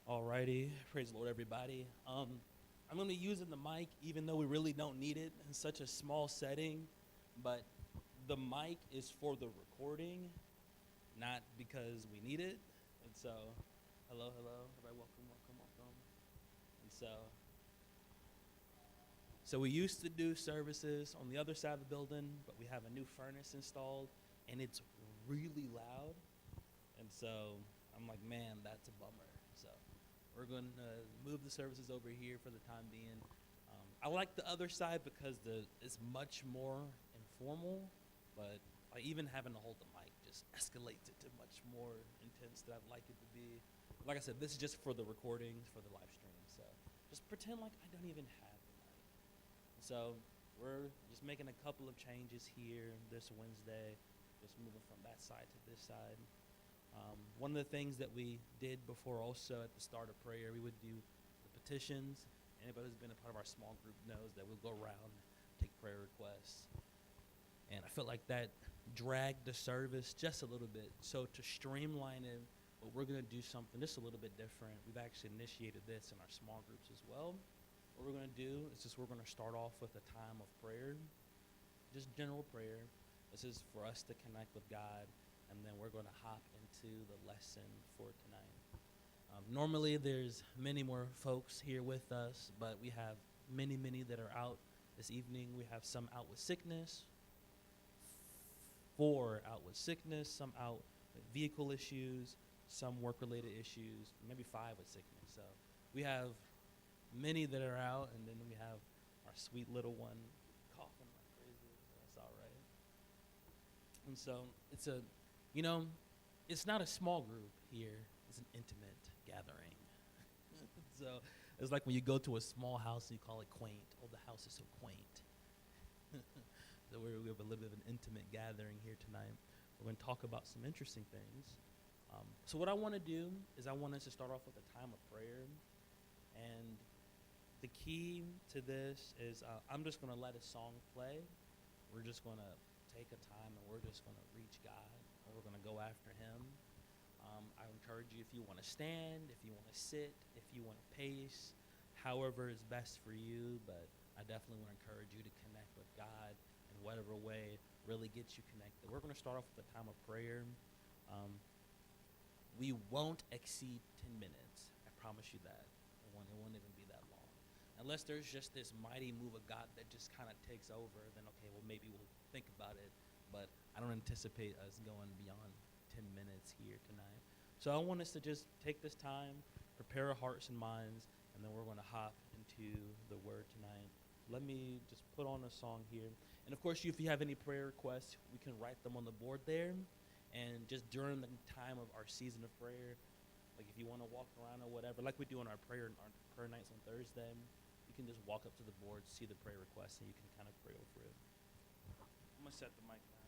Alrighty, praise the Lord, everybody. I'm going to be using the mic, even though we really don't need it in such a small setting. But the mic is for the recording, not because we need it. And so, hello, everybody, welcome. And so we used to do services on the other side of the building, but we have a new furnace installed, and it's really loud. And so I'm like, man, that's a bummer. So we're going to move the services over here for the time being. I like the other side because it's much more informal, but like even having to hold the mic just escalates it to much more intense than I'd like it to be. Like I said, this is just for the recordings, for the live stream. So just pretend like I don't even have the mic. So we're just making a couple of changes here this Wednesday, just moving from that side to this side. One of the things that we did before also at the start of prayer, we would do the petitions. Anybody who's been a part of our small group knows that we'll go around and take prayer requests. And I felt like that dragged the service just a little bit. So to streamline it, we're going to do something just a little bit different. We've actually initiated this in our small groups as well. What we're going to do is we're going to start off with a time of prayer, just general prayer. This is for us to connect with God. And then we're going to hop into the lesson for tonight. Normally, there's many more folks here with us, but we have many that are out this evening. We have some out with sickness, 4 out with sickness, some out with vehicle issues, some work-related issues, maybe 5 with sickness. So we have many that are out, and then we have our sweet little one coughing like crazy. So that's all right. And so it's not a small group here. It's an intimate gathering. So it's like when you go to a small house and you call it quaint. Oh, the house is so quaint. So we have a little bit of an intimate gathering here tonight. We're going to talk about some interesting things. So what I want to do is I want us to start off with a time of prayer. And the key to this is I'm just going to let a song play. We're just going to take a time and we're just going to reach God. We're going to go after him. I encourage you, if you want to stand, if you want to sit, if you want to pace, however is best for you. But I definitely want to encourage you to connect with God in whatever way really gets you connected. We're going to start off with a time of prayer. We won't exceed 10 minutes. I promise you that. It won't even be that long. Unless there's just this mighty move of God that just kind of takes over, then okay, well, maybe we'll think about it. But I don't anticipate us going beyond 10 minutes here tonight. So I want us to just take this time, prepare our hearts and minds, and then we're going to hop into the word tonight. Let me just put on a song here. And of course, if you have any prayer requests, we can write them on the board there. And just during the time of our season of prayer, like if you want to walk around or whatever, like we do on our prayer nights on Thursday, you can just walk up to the board, see the prayer requests, and you can kind of pray over it. I'm going to set the mic down.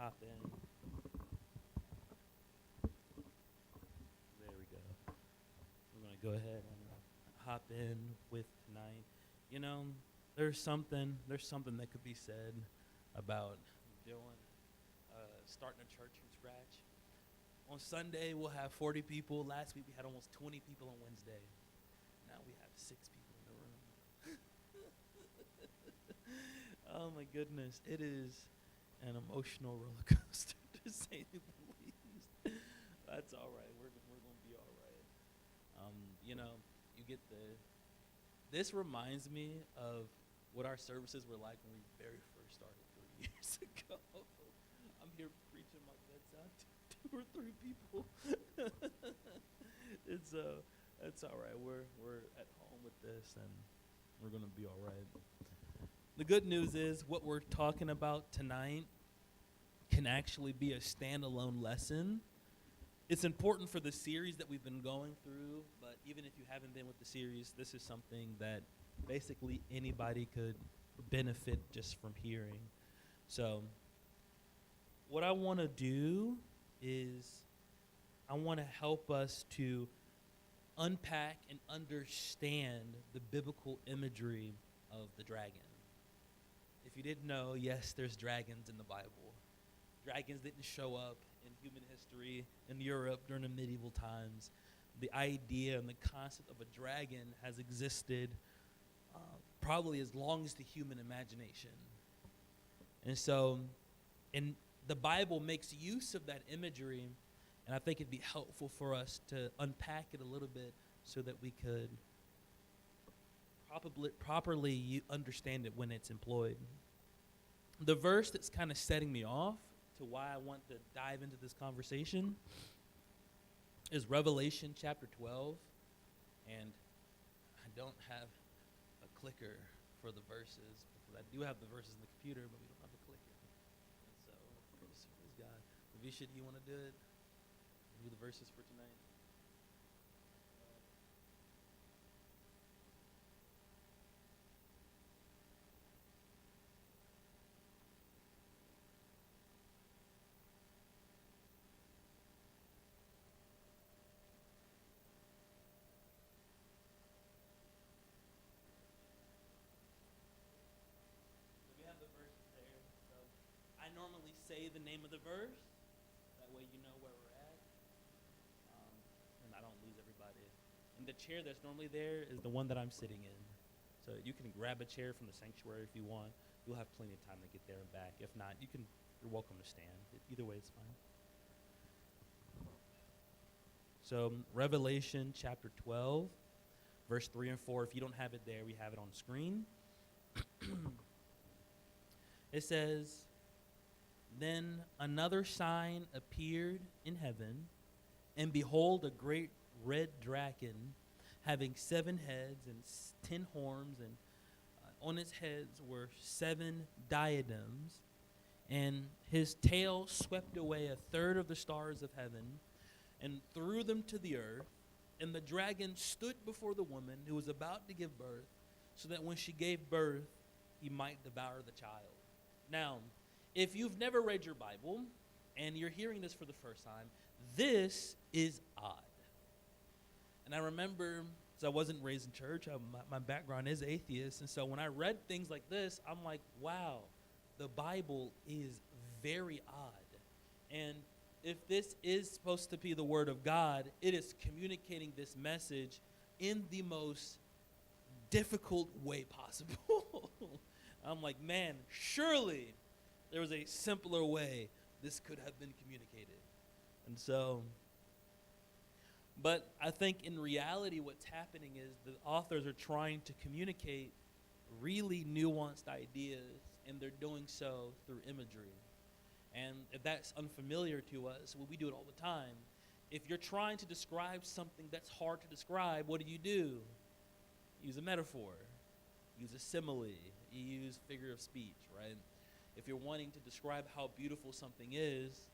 hop in. There we go. We're going to go ahead and hop in with tonight. You know, there's something that could be said about starting a church from scratch. On Sunday, we'll have 40 people. Last week, we had almost 20 people on Wednesday. Now we have 6 people in the room. Oh, my goodness. It is an emotional roller coaster, to say the least. That's all right. We're going to be all right. You know, this reminds me of what our services were like when we very first started 3 years ago. I'm here preaching my guts out to 2 or 3 people. It's all right. We're at home with this, and we're going to be all right. The good news is what we're talking about tonight can actually be a standalone lesson. It's important for the series that we've been going through, but even if you haven't been with the series, this is something that basically anybody could benefit just from hearing. So what I want to do is I want to help us to unpack and understand the biblical imagery of the dragon. If you didn't know, yes, there's dragons in the Bible. Dragons didn't show up in human history in Europe during the medieval times. The idea and the concept of a dragon has existed probably as long as the human imagination. And so, the Bible makes use of that imagery, and I think it'd be helpful for us to unpack it a little bit so that we could properly understand it when it's employed. The verse that's kind of setting me off to why I want to dive into this conversation is Revelation chapter 12, and I don't have a clicker for the verses, because I do have the verses in the computer, but we don't have a clicker. And so, praise God. Ravisha, do you want to do it? Do the verses for tonight? I normally say the name of the verse. That way you know where we're at. And I don't lose everybody. And the chair that's normally there is the one that I'm sitting in. So you can grab a chair from the sanctuary if you want. You'll have plenty of time to get there and back. If not, you're welcome to stand. Either way, it's fine. So Revelation chapter 12, verse 3 and 4. If you don't have it there, we have it on the screen. It says, "Then another sign appeared in heaven, and behold, a great red dragon, having 7 heads and 10 horns, and on its heads were 7 diadems, and his tail swept away 1/3 of the stars of heaven, and threw them to the earth. And the dragon stood before the woman who was about to give birth, so that when she gave birth, he might devour the child." Now, if you've never read your Bible and you're hearing this for the first time, this is odd. And I remember, because I wasn't raised in church, my background is atheist, and so when I read things like this, I'm like, wow, the Bible is very odd. And if this is supposed to be the Word of God, it is communicating this message in the most difficult way possible. I'm like, man, surely there was a simpler way this could have been communicated. And so, but I think in reality what's happening is the authors are trying to communicate really nuanced ideas, and they're doing so through imagery. And if that's unfamiliar to us, well, we do it all the time. If you're trying to describe something that's hard to describe, what do? Use a metaphor. Use a simile. You use figure of speech, right? If you're wanting to describe how beautiful something is,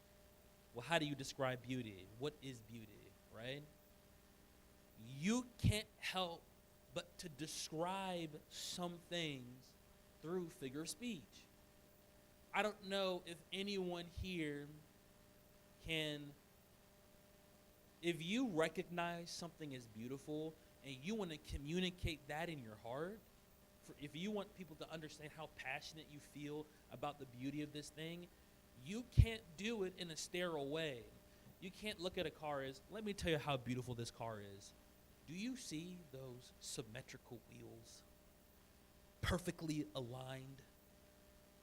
well, how do you describe beauty? What is beauty, right? You can't help but to describe some things through figure of speech. I don't know if anyone here can, if you recognize something as beautiful and you want to communicate that in your heart, if you want people to understand how passionate you feel about the beauty of this thing, you can't do it in a sterile way. You can't look at a car as, let me tell you how beautiful this car is. Do you see those symmetrical wheels? Perfectly aligned.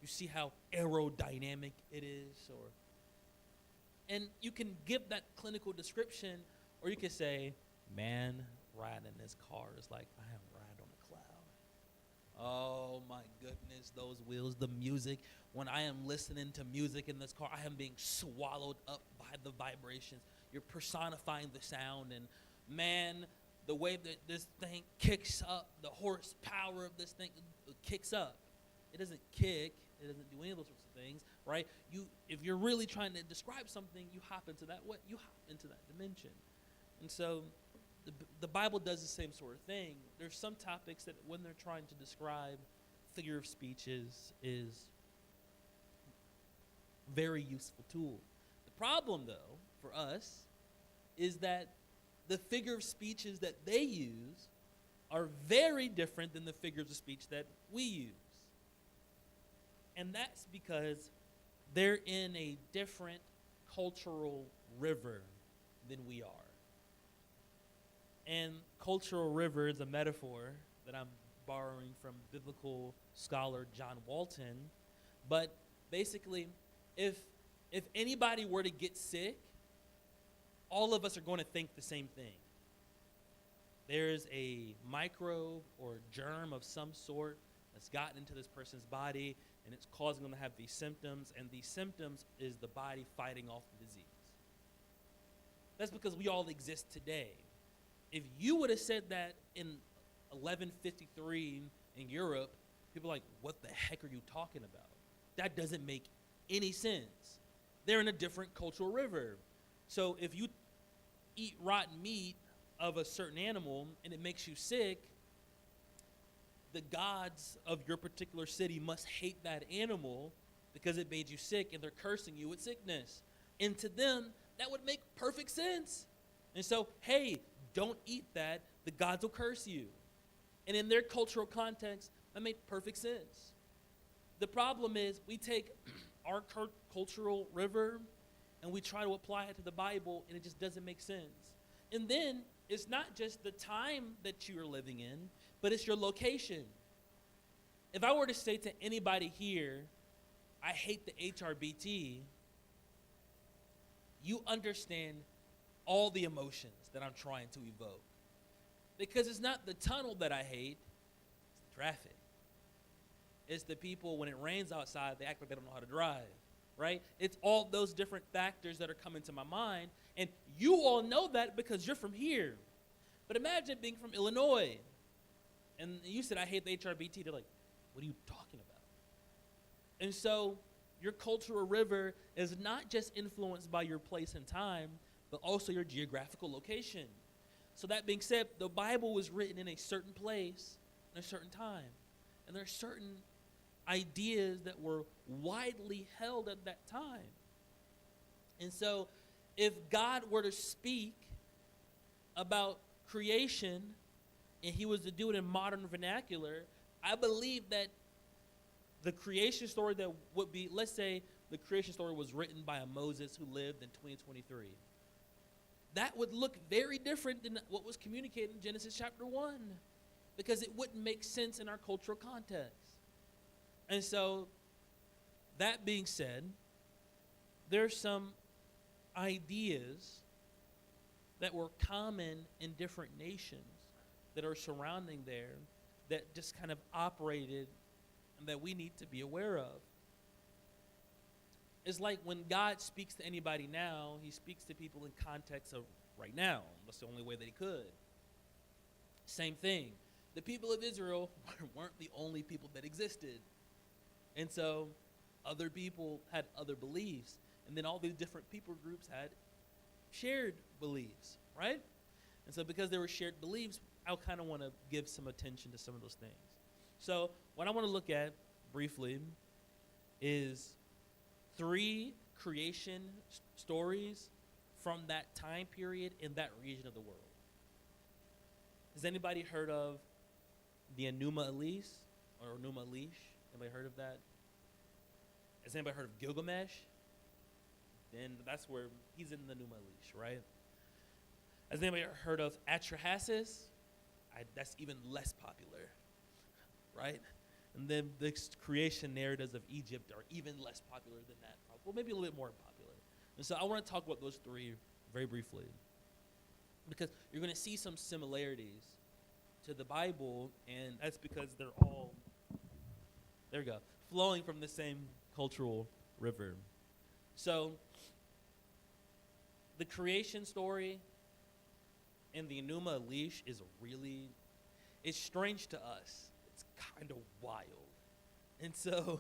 You see how aerodynamic it is? And you can give that clinical description, or you can say, man, riding in this car is like I am riding on a cloud. Oh my goodness, those wheels, the music. When I am listening to music in this car, I am being swallowed up by the vibrations. You're personifying the sound, and man, the way that this thing kicks up, the horsepower of this thing kicks up. It doesn't kick. It doesn't do any of those sorts of things, right? If you're really trying to describe something, you hop into that. You hop into that dimension, and so the Bible does the same sort of thing. There's some topics that when they're trying to describe, figure of speech is very useful tool. The problem, though, for us, is that the figure of speeches that they use are very different than the figures of speech that we use. And that's because they're in a different cultural river than we are. And cultural river is a metaphor that I'm borrowing from biblical scholar John Walton. But basically, if anybody were to get sick, all of us are going to think the same thing. There's a microbe or germ of some sort that's gotten into this person's body, and it's causing them to have these symptoms, and these symptoms is the body fighting off the disease. That's because we all exist today. If you would have said that in 1153 in Europe, people are like, what the heck are you talking about? That doesn't make any sense. They're in a different cultural river. So if you eat rotten meat of a certain animal and it makes you sick, the gods of your particular city must hate that animal because it made you sick, and they're cursing you with sickness. And to them, that would make perfect sense. And so, hey, don't eat that. The gods will curse you. And in their cultural context, that made perfect sense. The problem is we take our cultural river and we try to apply it to the Bible, and it just doesn't make sense. And then it's not just the time that you are living in, but it's your location. If I were to say to anybody here, I hate the HRBT, you understand all the emotions that I'm trying to evoke. Because it's not the tunnel that I hate, it's the traffic. It's the people, when it rains outside, they act like they don't know how to drive, right? It's all those different factors that are coming to my mind, and you all know that because you're from here. But imagine being from Illinois, and you said, I hate the HRBT. They're like, what are you talking about? And so your cultural river is not just influenced by your place and time, but also your geographical location. So that being said, the Bible was written in a certain place, in a certain time. And there are certain ideas that were widely held at that time. And so if God were to speak about creation and he was to do it in modern vernacular, I believe that the creation story that would be, let's say the creation story was written by a Moses who lived in 2023. That would look very different than what was communicated in Genesis chapter 1 because it wouldn't make sense in our cultural context. And so, that being said, there's some ideas that were common in different nations that are surrounding there that just kind of operated and that we need to be aware of. It's like when God speaks to anybody now, he speaks to people in context of right now. That's the only way that he could. Same thing. The people of Israel weren't the only people that existed. And so other people had other beliefs. And then all these different people groups had shared beliefs, right? And so because there were shared beliefs, I kind of want to give some attention to some of those things. So what I want to look at briefly is 3 creation stories from that time period in that region of the world. Has anybody heard of the Enuma Elish or Enuma Elish? Anybody heard of that? Has anybody heard of Gilgamesh? Then that's where he's in the Enuma Elish, right? Has anybody heard of Atrahasis? That's even less popular, right? And then the creation narratives of Egypt are even less popular than that. Well, maybe a little bit more popular. And so I want to talk about those 3 very briefly, because you're going to see some similarities to the Bible, and that's because they're all, there we go, flowing from the same cultural river. So the creation story in the Enuma Elish is it's strange to us. It's kind of wild. And so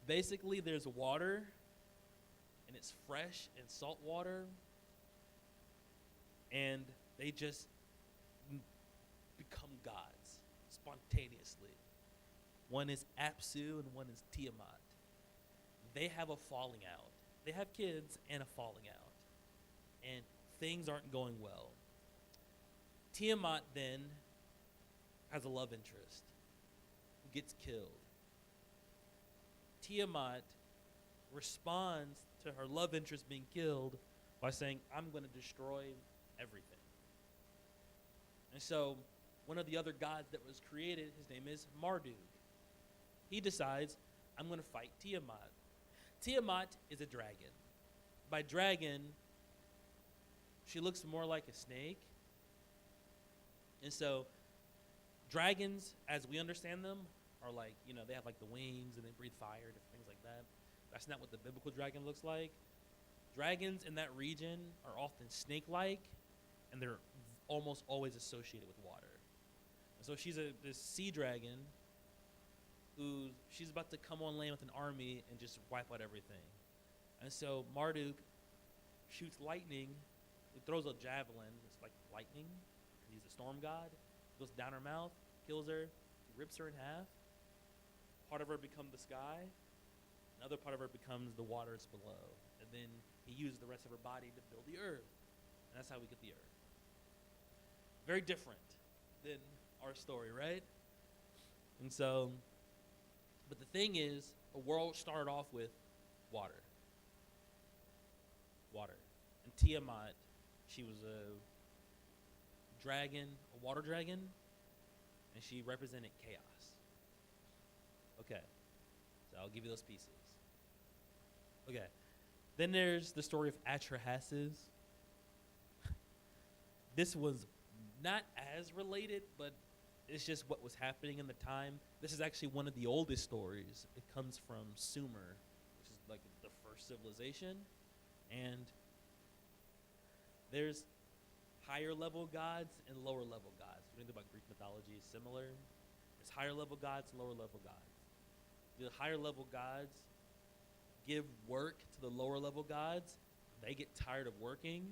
basically there's water, and it's fresh and salt water, and they just become gods spontaneously. One is Apsu and one is Tiamat. They have a falling out. They have kids and a falling out. And things aren't going well. Tiamat then has a love interest who gets killed. Tiamat responds to her love interest being killed by saying, I'm going to destroy everything. And so one of the other gods that was created, his name is Marduk. He decides, I'm going to fight Tiamat. Tiamat is a dragon. By dragon, she looks more like a snake. And so dragons, as we understand them, are like, they have like the wings and they breathe fire, different things like that. That's not what the biblical dragon looks like. Dragons in that region are often snake-like, and they're almost always associated with water. And so she's this sea dragon who she's about to come on land with an army and just wipe out everything. And so Marduk shoots lightning. He throws a javelin. It's like lightning. He's a storm god. Goes down her mouth, kills her, rips her in half. Part of her becomes the sky. Another part of her becomes the waters below. And then he uses the rest of her body to build the earth. And that's how we get the earth. Very different than our story, right? And so, but the thing is, a world started off with water. Water. And Tiamat, she was a dragon, a water dragon, and she represented chaos. Okay, so I'll give you those pieces. Okay, then there's the story of Atrahasis. This was not as related, but it's just what was happening in the time. This is actually one of the oldest stories. It comes from Sumer, which is like the first civilization. And there's higher level gods and lower level gods. When you think about Greek mythology, is similar. There's higher level gods and lower level gods. The higher level gods give work to the lower level gods. They get tired of working.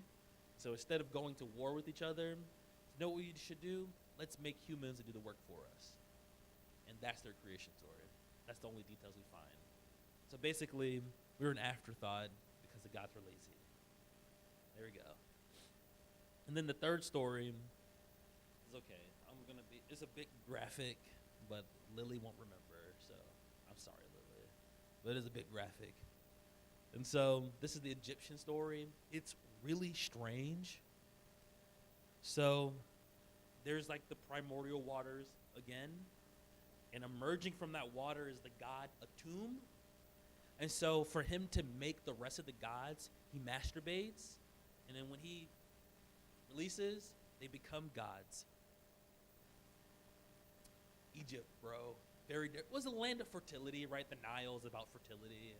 So instead of going to war with each other, you know what we should do? Let's make humans do the work for us. And that's their creation story. That's the only details we find. So basically, we were an afterthought because the gods were lazy. There we go. And then the third story is okay. It's a bit graphic, but Lily won't remember, so I'm sorry, Lily. But it is a bit graphic. And so this is the Egyptian story. It's really strange. So there's like the primordial waters again, and emerging from that water is the god Atum. And so for him to make the rest of the gods, he masturbates, and then when he releases, they become gods. Egypt, bro. It was a land of fertility, right? The Nile is about fertility.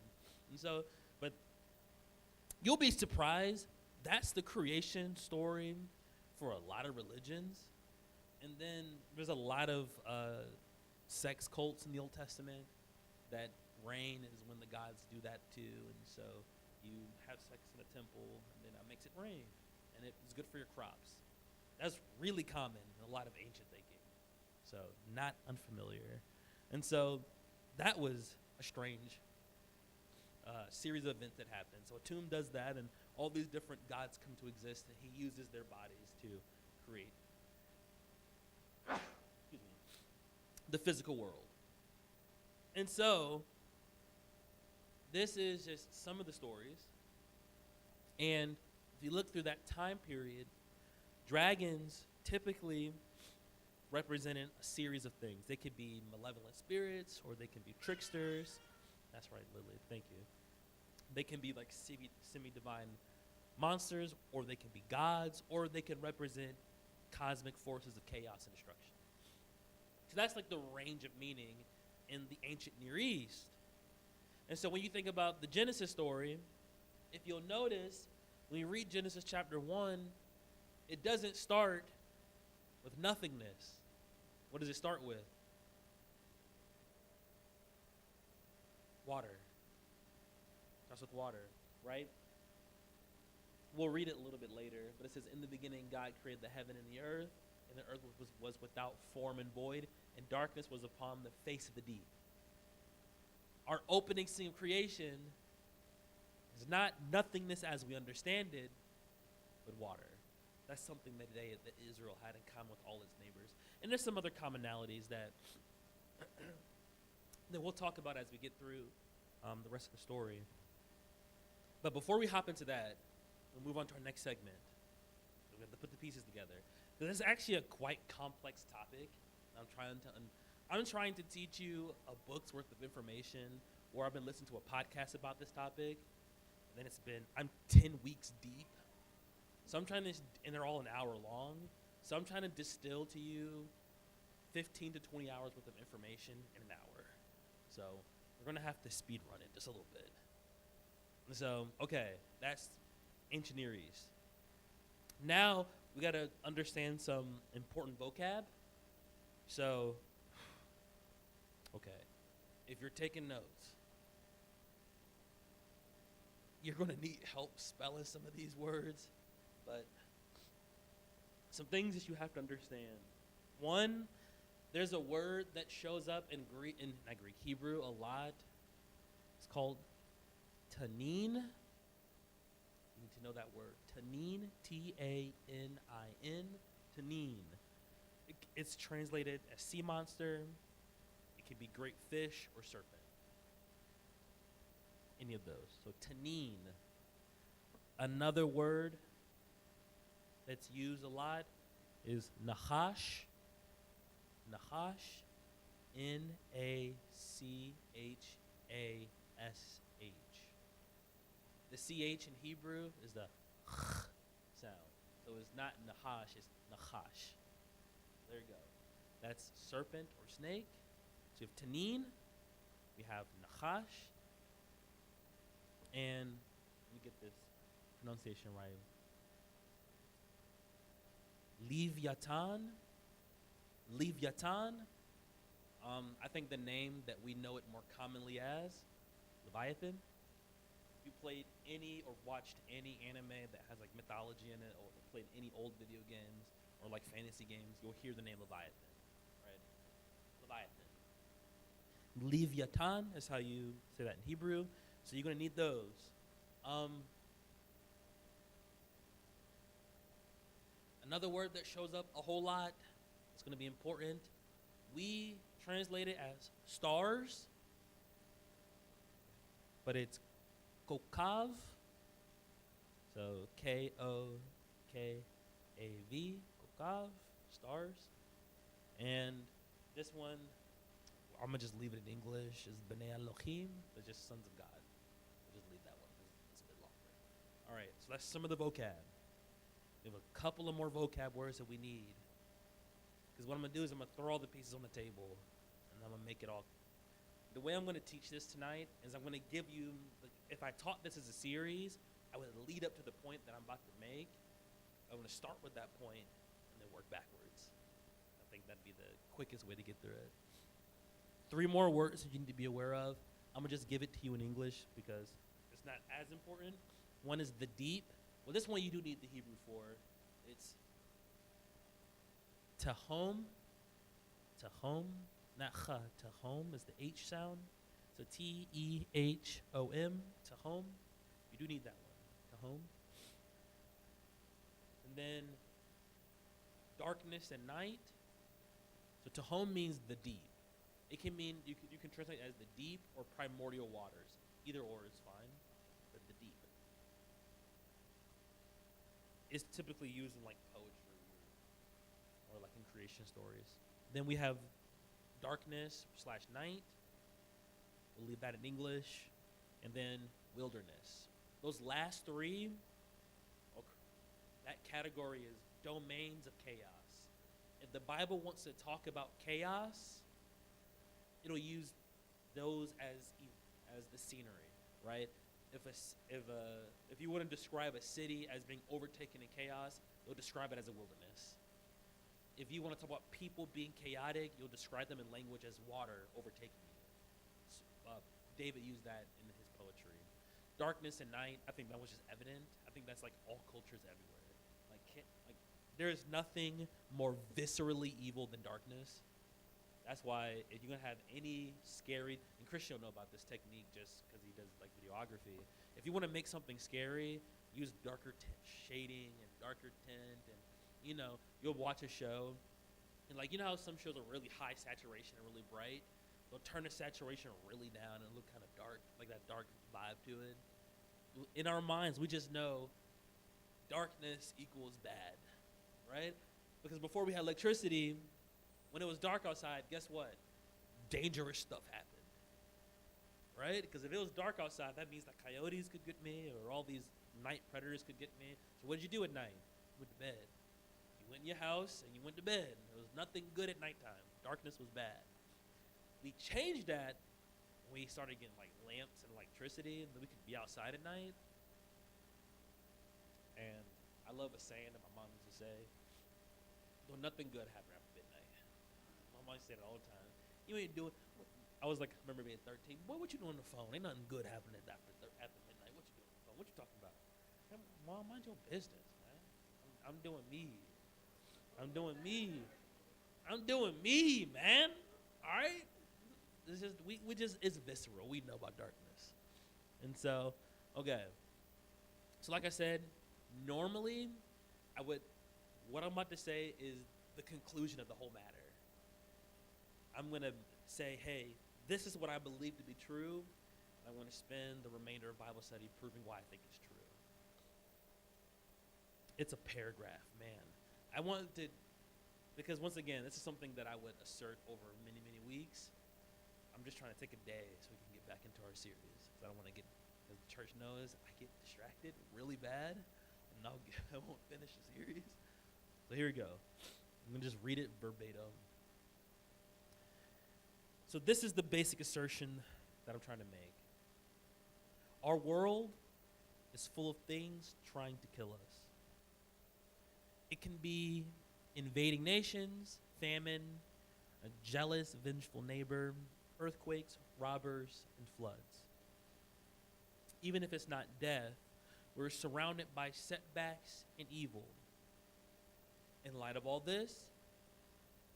And so, but you'll be surprised. That's the creation story for a lot of religions. And then there's a lot of sex cults in the Old Testament that rain is when the gods do that too. And so you have sex in a temple, and then that makes it rain. And it's good for your crops. That's really common in a lot of ancient thinking. So not unfamiliar. And so that was a strange series of events that happen. So a tomb does that, and all these different gods come to exist, and he uses their bodies to create excuse me, the physical world. And so this is just some of the stories. And if you look through that time period, dragons typically represented a series of things. They could be malevolent spirits, or they can be tricksters. That's right, Lily, thank you. They can be like semi-divine monsters, or they can be gods, or they can represent cosmic forces of chaos and destruction. So that's like the range of meaning in the ancient Near East. And so when you think about the Genesis story, if you'll notice, when you read Genesis chapter 1, it doesn't start with nothingness. What does it start with? Water. It starts with water, right? We'll read it a little bit later, but it says, in the beginning God created the heaven and the earth, and the earth was without form and void, and darkness was upon the face of the deep. Our opening scene of creation is not nothingness as we understand it, but water. That's something that Israel had in common with all its neighbors. And there's some other commonalities that we'll talk about as we get through the rest of the story. But before we hop into that, we'll move on to our next segment. We have to put the pieces together. This is actually a quite complex topic. I'm trying to teach you a book's worth of information, or I've been listening to a podcast about this topic. And then I'm 10 weeks deep. So I'm trying to, and they're all an hour long. So I'm trying to distill to you 15 to 20 hours worth of information in an hour. So we're going to have to speed run it just a little bit. So, okay, that's ancient Near East. Now we got to understand some important vocab. So, okay, if you're taking notes, you're going to need help spelling some of these words, but some things that you have to understand. One, there's a word that shows up in Hebrew a lot. It's called tanin. You need to know that word. Tanin, T-A-N-I-N, tanin. It's translated as sea monster. It could be great fish or serpent. Any of those. So tanin. Another word that's used a lot is nachash. Nachash. N-A-C-H-A-S-H. The CH in Hebrew is the sound. So it's not nahash, it's nachash. There you go. That's serpent or snake. So you have tanin, we have nachash, and let me get this pronunciation right. Leviathan. Leviathan. I think the name that we know it more commonly as, Leviathan. If you played any or watched any anime that has like mythology in it, or played any old video games or like fantasy games, you'll hear the name Leviathan, right? Leviathan. Leviathan is how you say that in Hebrew. So you're going to need those. Another word that shows up a whole lot, it's going to be important. We translate it as stars, but it's kokav. So K-O-K-A-V, kokav, stars. And this one, I'm going to just leave it in English, is B'nai Elohim. They're just sons of God. I'll just leave that one because it's a bit longer. All right, so that's some of the vocab. We have a couple of more vocab words that we need. Because what I'm going to do is I'm going to throw all the pieces on the table, and I'm going to make it all. The way I'm going to teach this tonight is I'm going to give you, if I taught this as a series, I would lead up to the point that I'm about to make. I'm going to start with that point and then work backwards. I think that'd be the quickest way to get through it. 3 more words that you need to be aware of. I'm going to just give it to you in English because it's not as important. One is the deep. Well, this one you do need the Hebrew for. It's tahom. Tahom. Not cha. Tahom is the H sound. So Tehom, Tehom. You do need that one, Tehom. And then darkness and night. So Tehom means the deep. It can mean, you can translate it as the deep or primordial waters. Either or is fine, but the deep. It's typically used in like poetry or like in creation stories. Then we have darkness/night. We'll leave that in English. And then wilderness. Those last three, that category is domains of chaos. If the Bible wants to talk about chaos, it'll use those as the scenery, right? If you want to describe a city as being overtaken in chaos, you'll describe it as a wilderness. If you want to talk about people being chaotic, you'll describe them in language as water overtaking you. David used that in his poetry. Darkness and night, I think that was just evident. I think that's like all cultures everywhere. Like there is nothing more viscerally evil than darkness. That's why if you're going to have any scary, and Christian will know about this technique just because he does like videography. If you want to make something scary, use darker shading and darker tint. And, you'll watch a show. And like, how some shows are really high saturation and really bright? They'll turn the saturation really down and look kind of dark, like that dark vibe to it. In our minds, we just know darkness equals bad, right? Because before we had electricity, when it was dark outside, guess what? Dangerous stuff happened, right? Because if it was dark outside, that means that coyotes could get me or all these night predators could get me. So what did you do at night? You went to bed. You went in your house and you went to bed. There was nothing good at nighttime. Darkness was bad. We changed that when we started getting like lamps and electricity, and then we could be outside at night. And I love a saying that my mom used to say, "Don't nothing good happen after midnight." My mom said it all the time. You ain't doing. I was like, I remember being 13. Boy, what you doing on the phone? Ain't nothing good happening after midnight. What you doing on the phone? What you talking about? Mom, mind your business, man. I'm doing me. I'm doing me. I'm doing me, man. All right. It's just we just it's visceral. We know about darkness, and so okay. So like I said, normally what I'm about to say is the conclusion of the whole matter. I'm gonna say, hey, this is what I believe to be true. And I'm gonna spend the remainder of Bible study proving why I think it's true. It's a paragraph, man. I wanted to, because once again, this is something that I would assert over many, many weeks. I'm just trying to take a day so we can get back into our series. Because I don't want to as the church knows, I get distracted really bad, and I won't finish the series. So here we go. I'm going to just read it verbatim. So this is the basic assertion that I'm trying to make. Our world is full of things trying to kill us. It can be invading nations, famine, a jealous, vengeful neighbor, earthquakes, robbers, and floods. Even if it's not death, we're surrounded by setbacks and evil. In light of all this,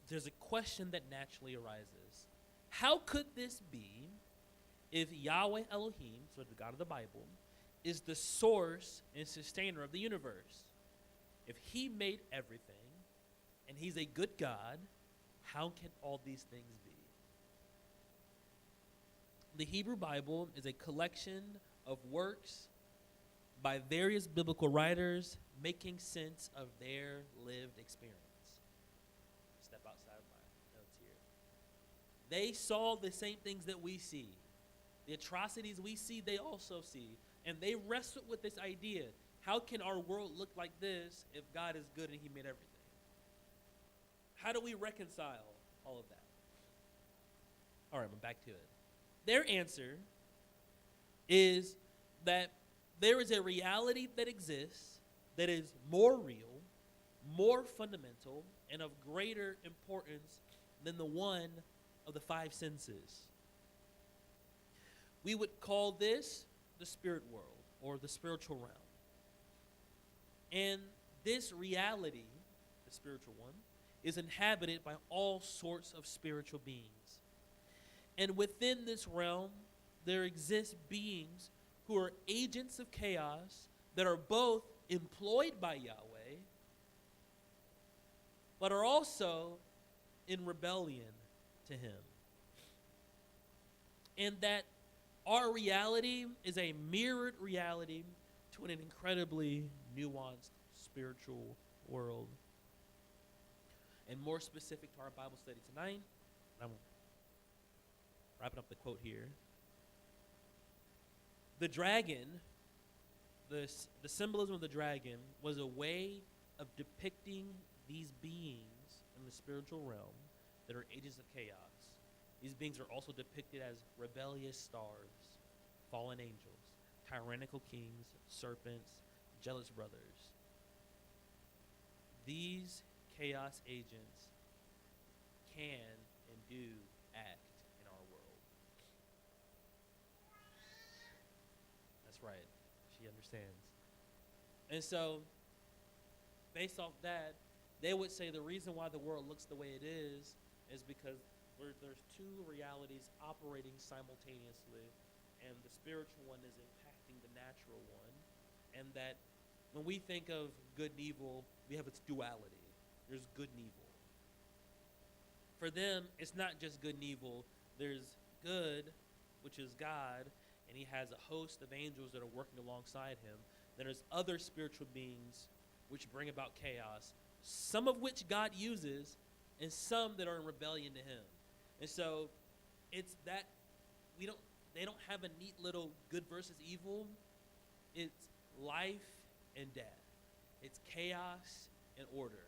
there's a question that naturally arises. How could this be if Yahweh Elohim, so the God of the Bible, is the source and sustainer of the universe? If he made everything, and he's a good God, how can all these things be? The Hebrew Bible is a collection of works by various biblical writers making sense of their lived experience. Step outside of my notes here. They saw the same things that we see. The atrocities we see, they also see. And they wrestled with this idea. How can our world look like this if God is good and he made everything? How do we reconcile all of that? All right, I'm back to it. Their answer is that there is a reality that exists that is more real, more fundamental, and of greater importance than the one of the five senses. We would call this the spirit world or the spiritual realm. And this reality, the spiritual one, is inhabited by all sorts of spiritual beings. And within this realm, there exist beings who are agents of chaos that are both employed by Yahweh, but are also in rebellion to him. And that our reality is a mirrored reality to an incredibly nuanced spiritual world. And more specific to our Bible study tonight, I'm wrapping up the quote here. The dragon, the symbolism of the dragon, was a way of depicting these beings in the spiritual realm that are agents of chaos. These beings are also depicted as rebellious stars, fallen angels, tyrannical kings, serpents, jealous brothers. These chaos agents can and do act in our world. That's right. She understands. And so, based off that, they would say the reason why the world looks the way it is because there's two realities operating simultaneously, and the spiritual one is impacting the natural one, and that when we think of good and evil, we have its duality. There's good and evil. For them, it's not just good and evil. There's good, which is God, and he has a host of angels that are working alongside him. Then there's other spiritual beings which bring about chaos, some of which God uses, and some that are in rebellion to him. And so it's that they don't have a neat little good versus evil. It's life and death. It's chaos and order.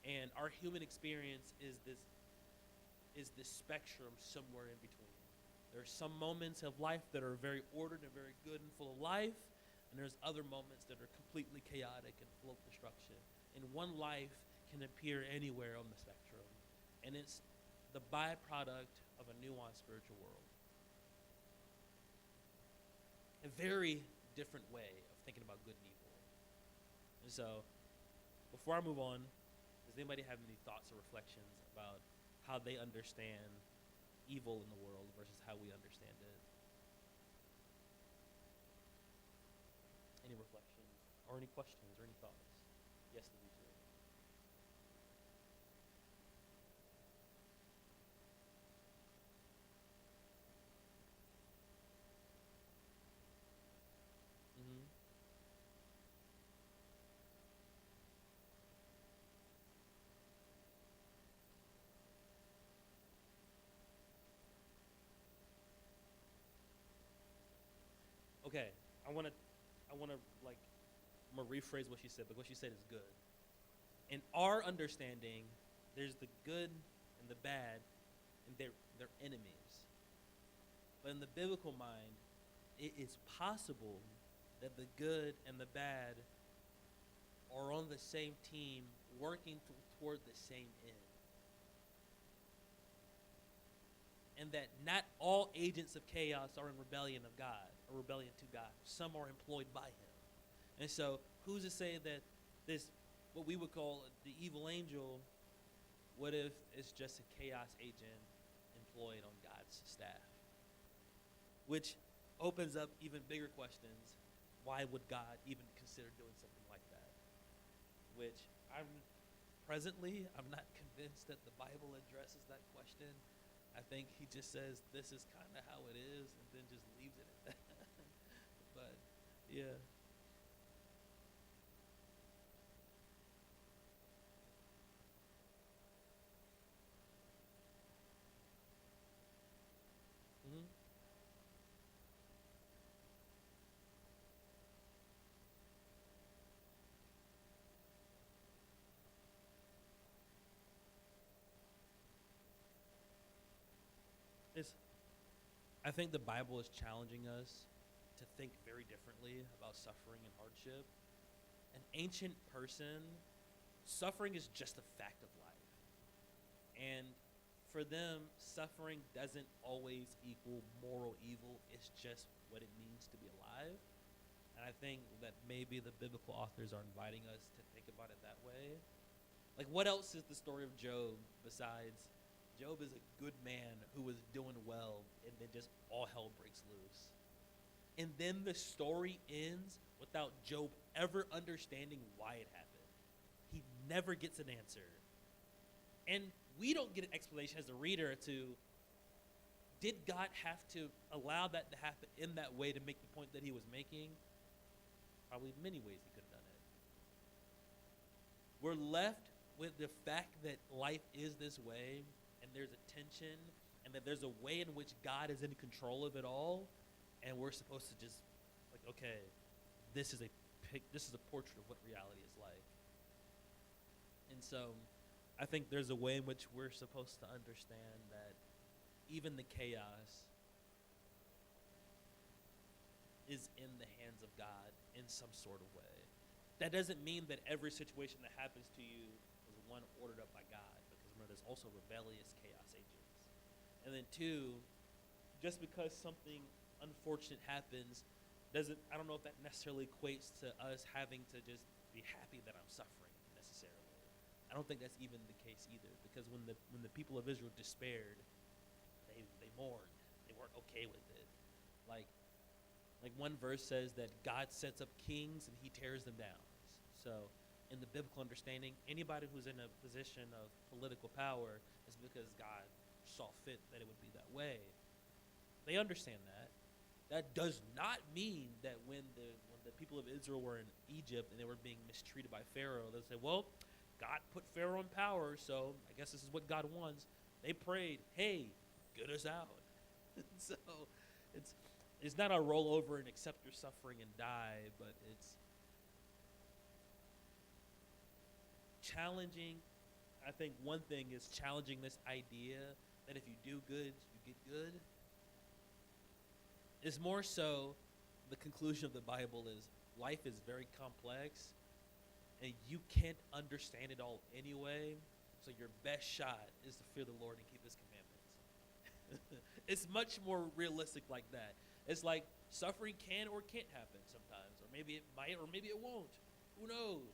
And our human experience is this spectrum somewhere in between. There are some moments of life that are very ordered and very good and full of life, and there's other moments that are completely chaotic and full of destruction. And one life can appear anywhere on the spectrum, and it's the byproduct of a nuanced spiritual world. A very different way of thinking about good and evil. And so, before I move on, does anybody have any thoughts or reflections about how they understand evil in the world versus how we understand it? Any reflections or any questions or any thoughts? Yes, to you too. Okay, I want to I'm gonna rephrase what she said, but what she said is good. In our understanding, there's the good and the bad, and they're enemies. But in the biblical mind, it is possible that the good and the bad are on the same team, working toward the same end. And that not all agents of chaos are in rebellion of God, or rebellion to God. Some are employed by him. And so, who's to say that this, what we would call the evil angel, what if it's just a chaos agent employed on God's staff? Which opens up even bigger questions. Why would God even consider doing something like that? Which I'm not convinced that the Bible addresses that question. I think he just says this is kind of how it is, and then just leaves it at that. But yeah. Mm-hmm. I think the Bible is challenging us to think very differently about suffering and hardship. An ancient person, suffering is just a fact of life. And for them, suffering doesn't always equal moral evil. It's just what it means to be alive. And I think that maybe the biblical authors are inviting us to think about it that way. Like, what else is the story of Job besides Job is a good man who was doing well and then just all hell breaks loose. And then the story ends without Job ever understanding why it happened. He never gets an answer. And we don't get an explanation as a reader to, did God have to allow that to happen in that way to make the point that he was making? Probably many ways he could have done it. We're left with the fact that life is this way, and there's a tension, and that there's a way in which God is in control of it all, and we're supposed to just, like, okay, this is a portrait of what reality is like. And so I think there's a way in which we're supposed to understand that even the chaos is in the hands of God in some sort of way. That doesn't mean that every situation that happens to you is one ordered up by God, because remember, there's also rebellious chaos agents. And then two, just because something unfortunate happens I don't know if that necessarily equates to us having to just be happy that I'm suffering necessarily. I don't think that's even the case either, because when the people of Israel despaired, they mourned. They weren't okay with it. Like one verse says that God sets up kings and he tears them down. So in the biblical understanding, anybody who's in a position of political power is because God saw fit that it would be that way. They understand that. That does not mean that when the people of Israel were in Egypt and they were being mistreated by Pharaoh, they say, well, God put Pharaoh in power, so I guess this is what God wants. They prayed, hey, get us out. So it's not a roll over and accept your suffering and die, but it's challenging. I think one thing is challenging this idea that if you do good, you get good. It's more so the conclusion of the Bible is life is very complex and you can't understand it all anyway, so your best shot is to fear the Lord and keep his commandments. It's much more realistic like that. It's like suffering can or can't happen sometimes, or maybe it might or maybe it won't. Who knows?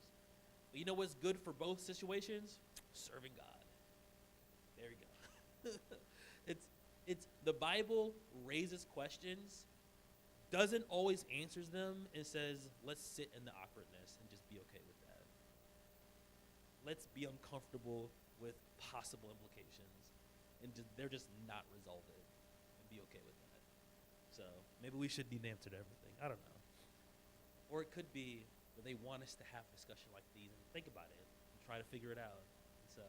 But you know what's good for both situations? Serving God. There you go. It's the Bible raises questions, doesn't always answers them, and says, let's sit in the awkwardness and just be okay with that. Let's be uncomfortable with possible implications, and they're just not resolve it, and be okay with that. So maybe we should need an answer to everything. I don't know. Or it could be that they want us to have a discussion like these and think about it and try to figure it out. So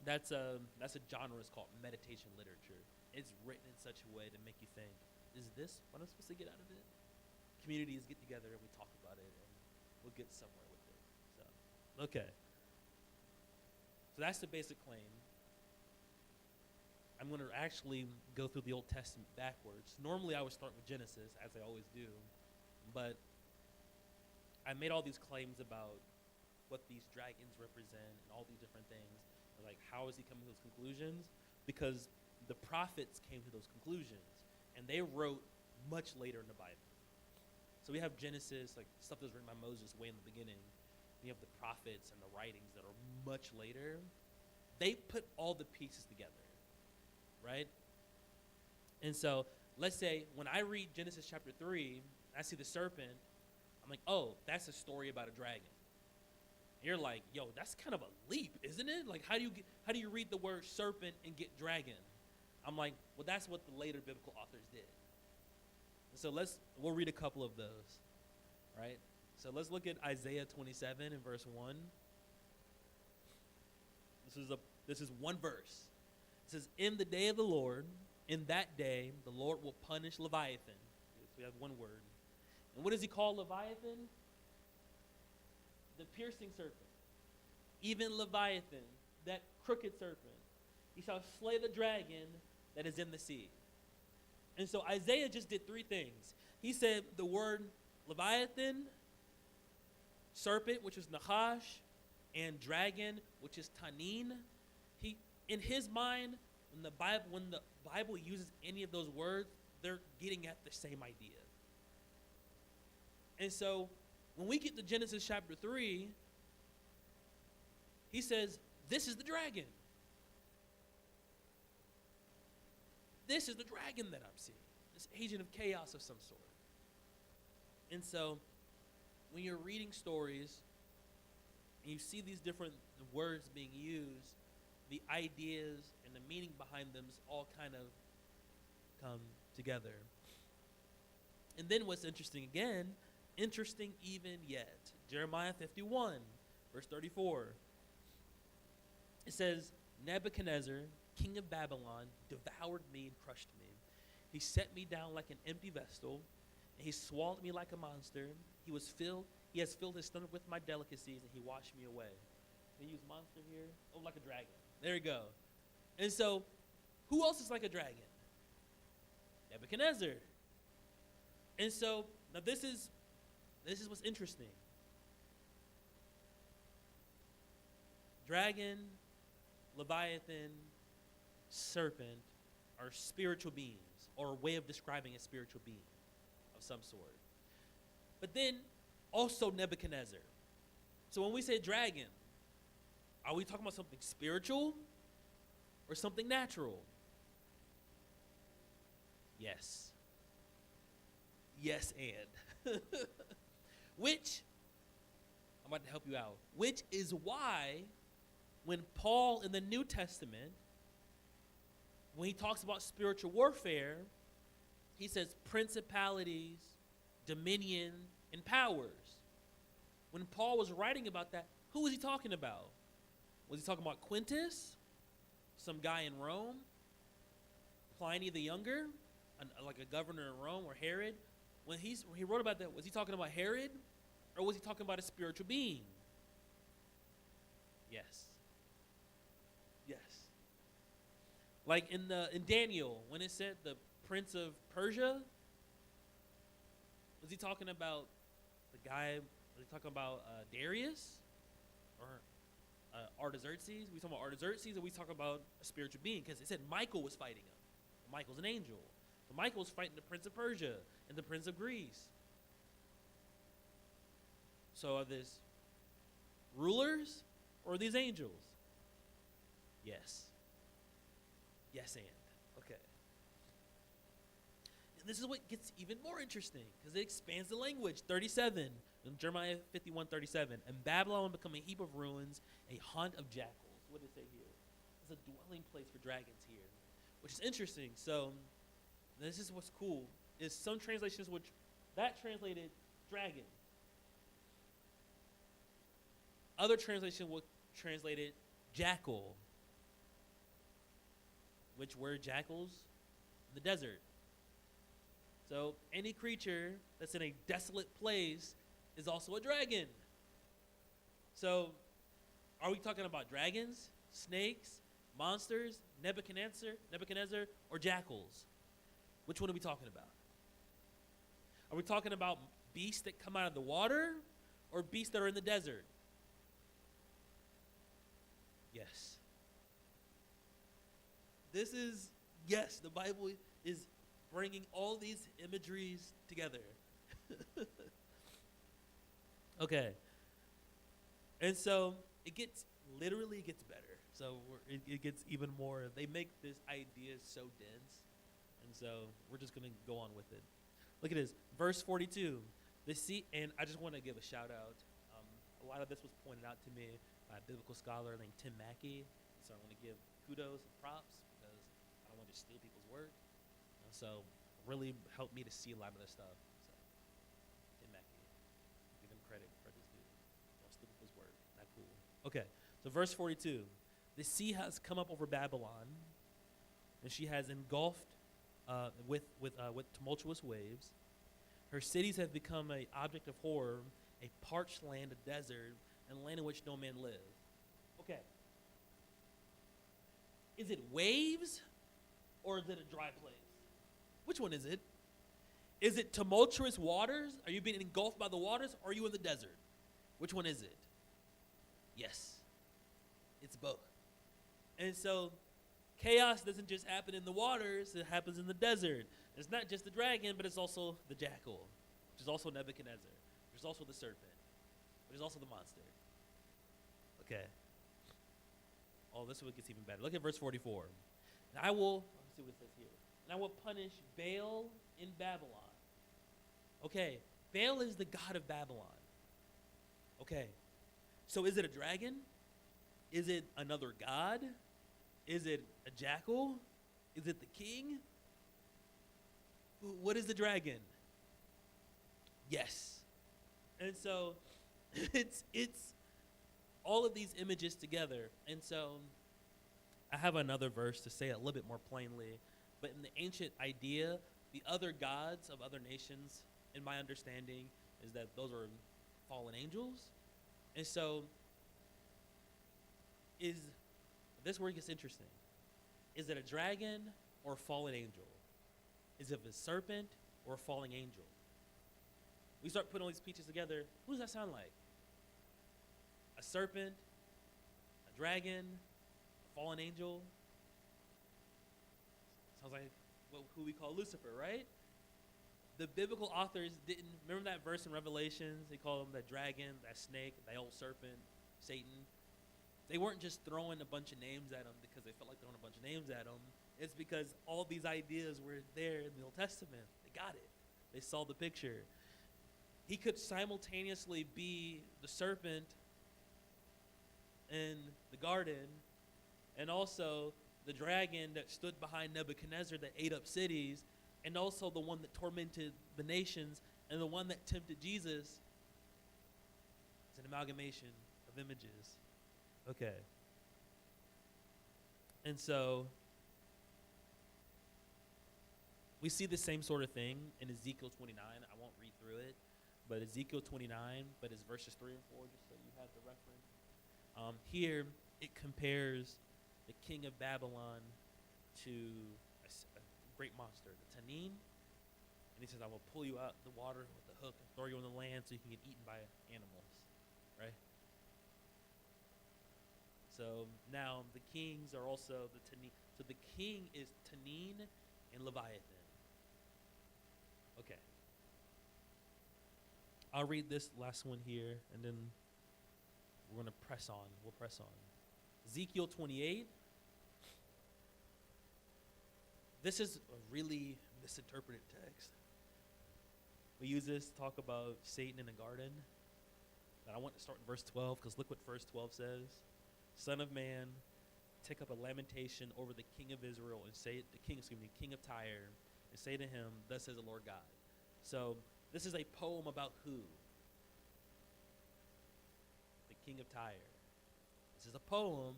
that's a genre is called meditation literature. It's written in such a way to make you think, is this what I'm supposed to get out of it? Communities get together and we talk about it and we'll get somewhere with it. So, okay. So that's the basic claim. I'm going to actually go through the Old Testament backwards. Normally I would start with Genesis, as I always do, but I made all these claims about what these dragons represent and all these different things. Like, how is he coming to those conclusions? Because the prophets came to those conclusions, and they wrote much later in the Bible. So we have Genesis, like stuff that was written by Moses way in the beginning. We have the prophets and the writings that are much later. They put all the pieces together, right? And so let's say when I read Genesis chapter 3, I see the serpent, I'm like, oh, that's a story about a dragon. You're like, yo, that's kind of a leap, isn't it? Like, how do you read the word serpent and get dragon? I'm like, well, that's what the later biblical authors did. And so we'll read a couple of those, right? So let's look at Isaiah 27 and verse 1. This is one verse. It says, in the day of the Lord, in that day, the Lord will punish Leviathan. So we have one word. And what does he call Leviathan? The piercing serpent, even Leviathan, that crooked serpent. He shall slay the dragon that is in the sea. And so Isaiah just did three things. He said the word Leviathan, serpent, which is Nahash, and dragon, which is Tanin. In his mind, when the Bible uses any of those words, they're getting at the same idea. And so when we get to Genesis chapter 3, he says, this is the dragon. this is the dragon that I'm seeing, this agent of chaos of some sort. And so when you're reading stories and you see these different words being used, the ideas and the meaning behind them all kind of come together. And then what's interesting again, interesting even yet, Jeremiah 51, verse 34. It says, Nebuchadnezzar, king of Babylon, devoured me and crushed me. He set me down like an empty vessel, and he swallowed me like a monster. He has filled his stomach with my delicacies, and he washed me away. They use monster here? Oh, like a dragon. There you go. And so, who else is like a dragon? Nebuchadnezzar. And so, now this is what's interesting. Dragon, Leviathan, serpent are spiritual beings, or a way of describing a spiritual being of some sort. But then, also Nebuchadnezzar. So when we say dragon, are we talking about something spiritual or something natural? Yes. Yes, and. Which, I'm about to help you out, which is why when Paul in the New Testament, when he talks about spiritual warfare, he says principalities, dominion, and powers. When Paul was writing about that, who was he talking about? Was he talking about Quintus, some guy in Rome? Pliny the Younger, like a governor in Rome, or Herod? When he wrote about that, was he talking about Herod, or was he talking about a spiritual being? Yes. Yes. Like in Daniel, when it said the prince of Persia, was he talking about the guy? Was he talking about Darius or Artaxerxes? We talking about Artaxerxes, or we talking about a spiritual being? Because it said Michael was fighting him. Michael's an angel. So Michael's fighting the prince of Persia and the prince of Greece. So are these rulers or are these angels? Yes. Yes, and. Okay. And this is what gets even more interesting because it expands the language. 37, in Jeremiah 51:37. And Babylon will become a heap of ruins, a haunt of jackals. What did it say here? It's a dwelling place for dragons here, which is interesting. So this is what's cool, is some translations which that translated dragon. Other translation would translate it jackal, which were jackals in the desert. So any creature that's in a desolate place is also a dragon. So are we talking about dragons, snakes, monsters, Nebuchadnezzar, or jackals? Which one are we talking about? Are we talking about beasts that come out of the water or beasts that are in the desert? Yes. Yes, the Bible is bringing all these imageries together. Okay. And so it gets better. So it gets even more. They make this idea so dense. And so we're just going to go on with it. Look at this. Verse 42. And I just want to give a shout out. A lot of this was pointed out to me by a biblical scholar named Tim Mackey. So I want to give kudos and props because I don't want to steal people's work. So really helped me to see a lot of this stuff. So Tim Mackey, give him credit this dude. Don't steal people's work. Not cool. Okay, so verse 42. The sea has come up over Babylon, and she has engulfed with tumultuous waves. Her cities have become an object of horror, a parched land, a desert, and a land in which no man lives. Okay. Is it waves or is it a dry place? Which one is it? Is it tumultuous waters? Are you being engulfed by the waters, or are you in the desert? Which one is it? Yes. It's both. And so chaos doesn't just happen in the waters, it happens in the desert. It's not just the dragon, but it's also the jackal, which is also Nebuchadnezzar. There's also the serpent, but there's also the monster. Okay. Oh, this one gets even better. Look at verse 44. And let's see what it says here. and I will punish Baal in Babylon. Okay, Baal is the god of Babylon. Okay, so is it a dragon? Is it another god? Is it a jackal? Is it the king? What is the dragon? Yes. And so it's all of these images together. And so I have another verse to say it a little bit more plainly. But in the ancient idea, the other gods of other nations, in my understanding, is that those are fallen angels. And so this where it gets interesting. Is it a dragon or a fallen angel? Is it a serpent or a falling angel? We start putting all these pieces together. Who does that sound like? A serpent, a dragon, a fallen angel? Sounds like who we call Lucifer, right? The biblical authors didn't, remember that verse in Revelations? They call him the dragon, that snake, the old serpent, Satan. They weren't just throwing a bunch of names at him because they felt like throwing a bunch of names at him. It's because all these ideas were there in the Old Testament. They got it. They saw the picture. He could simultaneously be the serpent in the garden and also the dragon that stood behind Nebuchadnezzar that ate up cities, and also the one that tormented the nations, and the one that tempted Jesus. It's an amalgamation of images. Okay. And so we see the same sort of thing in Ezekiel 29. I won't read through it, but Ezekiel 29, but it's verses 3 and 4, just so you have the reference. Here, it compares the king of Babylon to a great monster, the Tanin. And he says, I will pull you out the water with the hook and throw you on the land so you can get eaten by animals, right? So now the kings are also the Tanin. So the king is Tanin and Leviathan. Okay. I'll read this last one here, and then we're going to press on. We'll press on. Ezekiel 28. This is a really misinterpreted text. We use this to talk about Satan in the garden. But I want to start in verse 12, because look what verse 12 says. Son of man, take up a lamentation over the king of Israel and say, king of Tyre, and say to him, thus says the Lord God. So this is a poem about who? The king of Tyre. This is a poem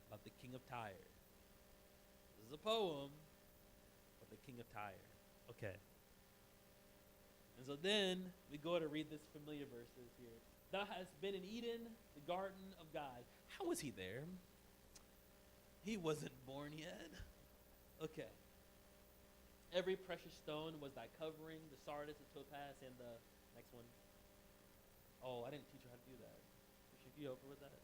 about the king of Tyre. This is a poem about the king of Tyre. Okay. And so then we go to read this familiar verses here. Thou hast been in Eden, the garden of God. How was he there? He wasn't born yet. Okay. Every precious stone was thy covering, the sardis, the topaz, and the next one. Oh, I didn't teach you how to do that. Should you over with that?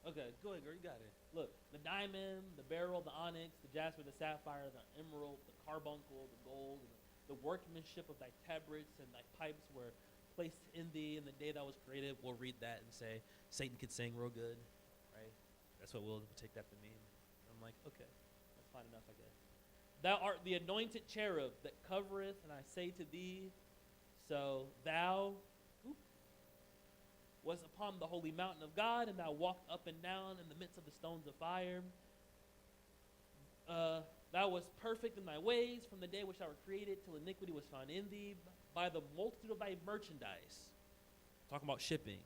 Okay, go ahead, girl. You got it. Look, the diamond, the beryl, the onyx, the jasper, the sapphire, the emerald, the carbuncle, the gold, and the workmanship of thy tabrets and thy pipes were placed in thee in the day that was created. We'll read that and say, Satan could sing real good, right? That's what we'll take that to mean. I'm like, okay, that's fine enough, I guess. Thou art the anointed cherub that covereth, and I say to thee, so thou was upon the holy mountain of God, and thou walked up and down in the midst of the stones of fire. Thou wast perfect in thy ways from the day which thou were created till iniquity was found in thee. By the multitude of thy merchandise. Talking about shipping.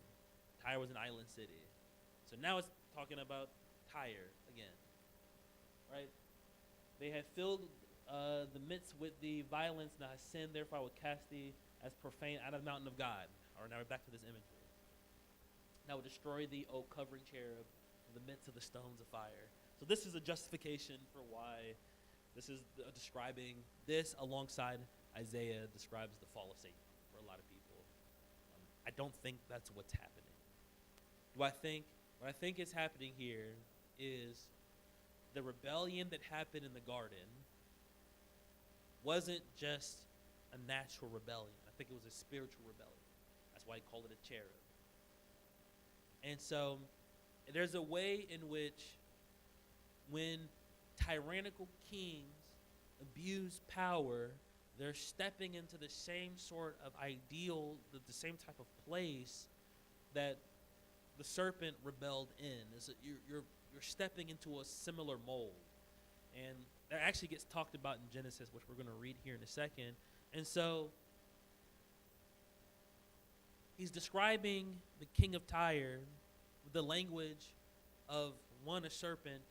Tyre was an island city. So now it's talking about Tyre again. Right? They have filled the midst with the violence, and I sin, therefore I will cast thee as profane out of the mountain of God. All right, now we're back to this imagery. Now will destroy thee, O covering cherub, in the midst of the stones of fire. So this is a justification for why this is describing this alongside Isaiah describes the fall of Satan for a lot of people. I don't think that's what's happening. What I think is happening here is the rebellion that happened in the garden wasn't just a natural rebellion. I think it was a spiritual rebellion. That's why he called it a cherub. And so there's a way in which when tyrannical kings abuse power, they're stepping into the same sort of ideal, the same type of place that the serpent rebelled in. Is that you're stepping into a similar mold, and that actually gets talked about in Genesis, which we're going to read here in a second. And so he's describing the king of Tyre with the language of one, a serpent,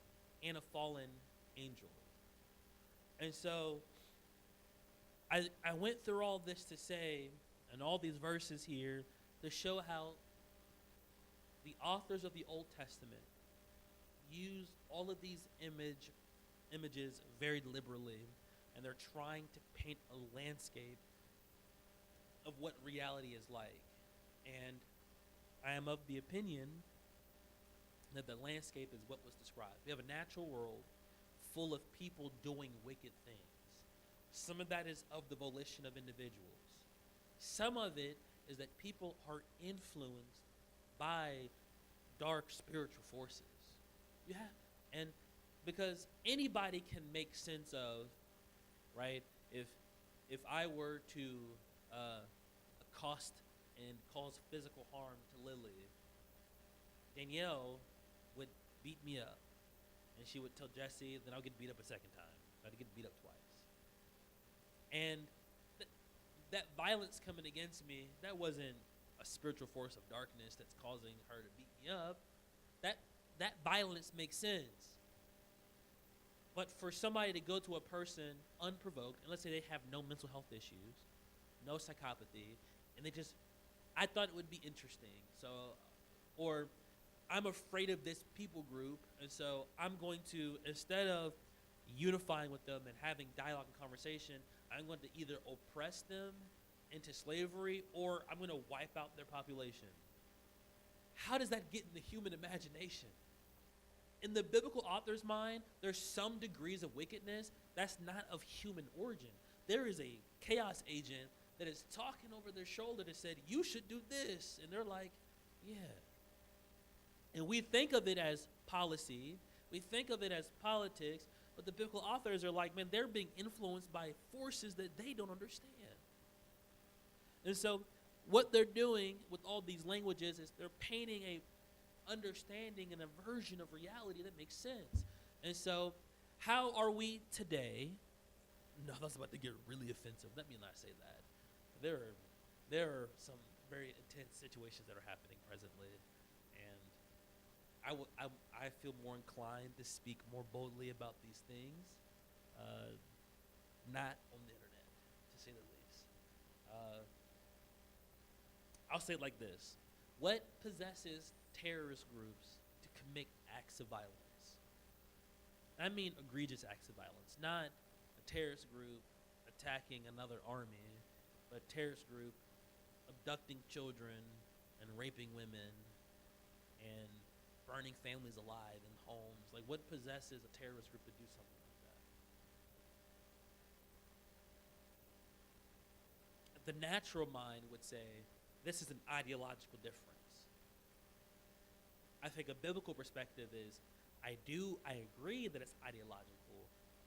and a fallen angel. And so I went through all this to say, and all these verses here, to show how the authors of the Old Testament use all of these images very liberally, and they're trying to paint a landscape of what reality is like. And I am of the opinion that the landscape is what was described. We have a natural world full of people doing wicked things. Some of that is of the volition of individuals. Some of it is that people are influenced by dark spiritual forces. Yeah. And because anybody can make sense of, right, if I were to accost and cause physical harm to Lily, Danielle would beat me up. And she would tell Jesse, then I'll get beat up a second time. I'd get beat up twice. And that violence coming against me, that wasn't a spiritual force of darkness that's causing her to beat me up. That violence makes sense. But for somebody to go to a person unprovoked, and let's say they have no mental health issues, no psychopathy, and they just, I thought it would be interesting. So, or I'm afraid of this people group, and so I'm going to, instead of unifying with them and having dialogue and conversation, I'm going to either oppress them into slavery or I'm going to wipe out their population. How does that get in the human imagination? In the biblical author's mind, there's some degrees of wickedness that's not of human origin. There is a chaos agent that is talking over their shoulder that said, you should do this. And they're like, yeah. And we think of it as policy. We think of it as politics. But the biblical authors are like, man, they're being influenced by forces that they don't understand. And so what they're doing with all these languages is they're painting a understanding and a version of reality that makes sense. And so how are we today? No, that's about to get really offensive. Let me not say that. There are some very intense situations that are happening presently, and I feel more inclined to speak more boldly about these things, not on the internet, to say the least. I'll say it like this. What possesses terrorist groups to commit acts of violence? I mean egregious acts of violence, not a terrorist group attacking another army, but a terrorist group abducting children and raping women and burning families alive in homes. Like, what possesses a terrorist group to do something like that? The natural mind would say, this is an ideological difference. I think a biblical perspective is, I agree that it's ideological,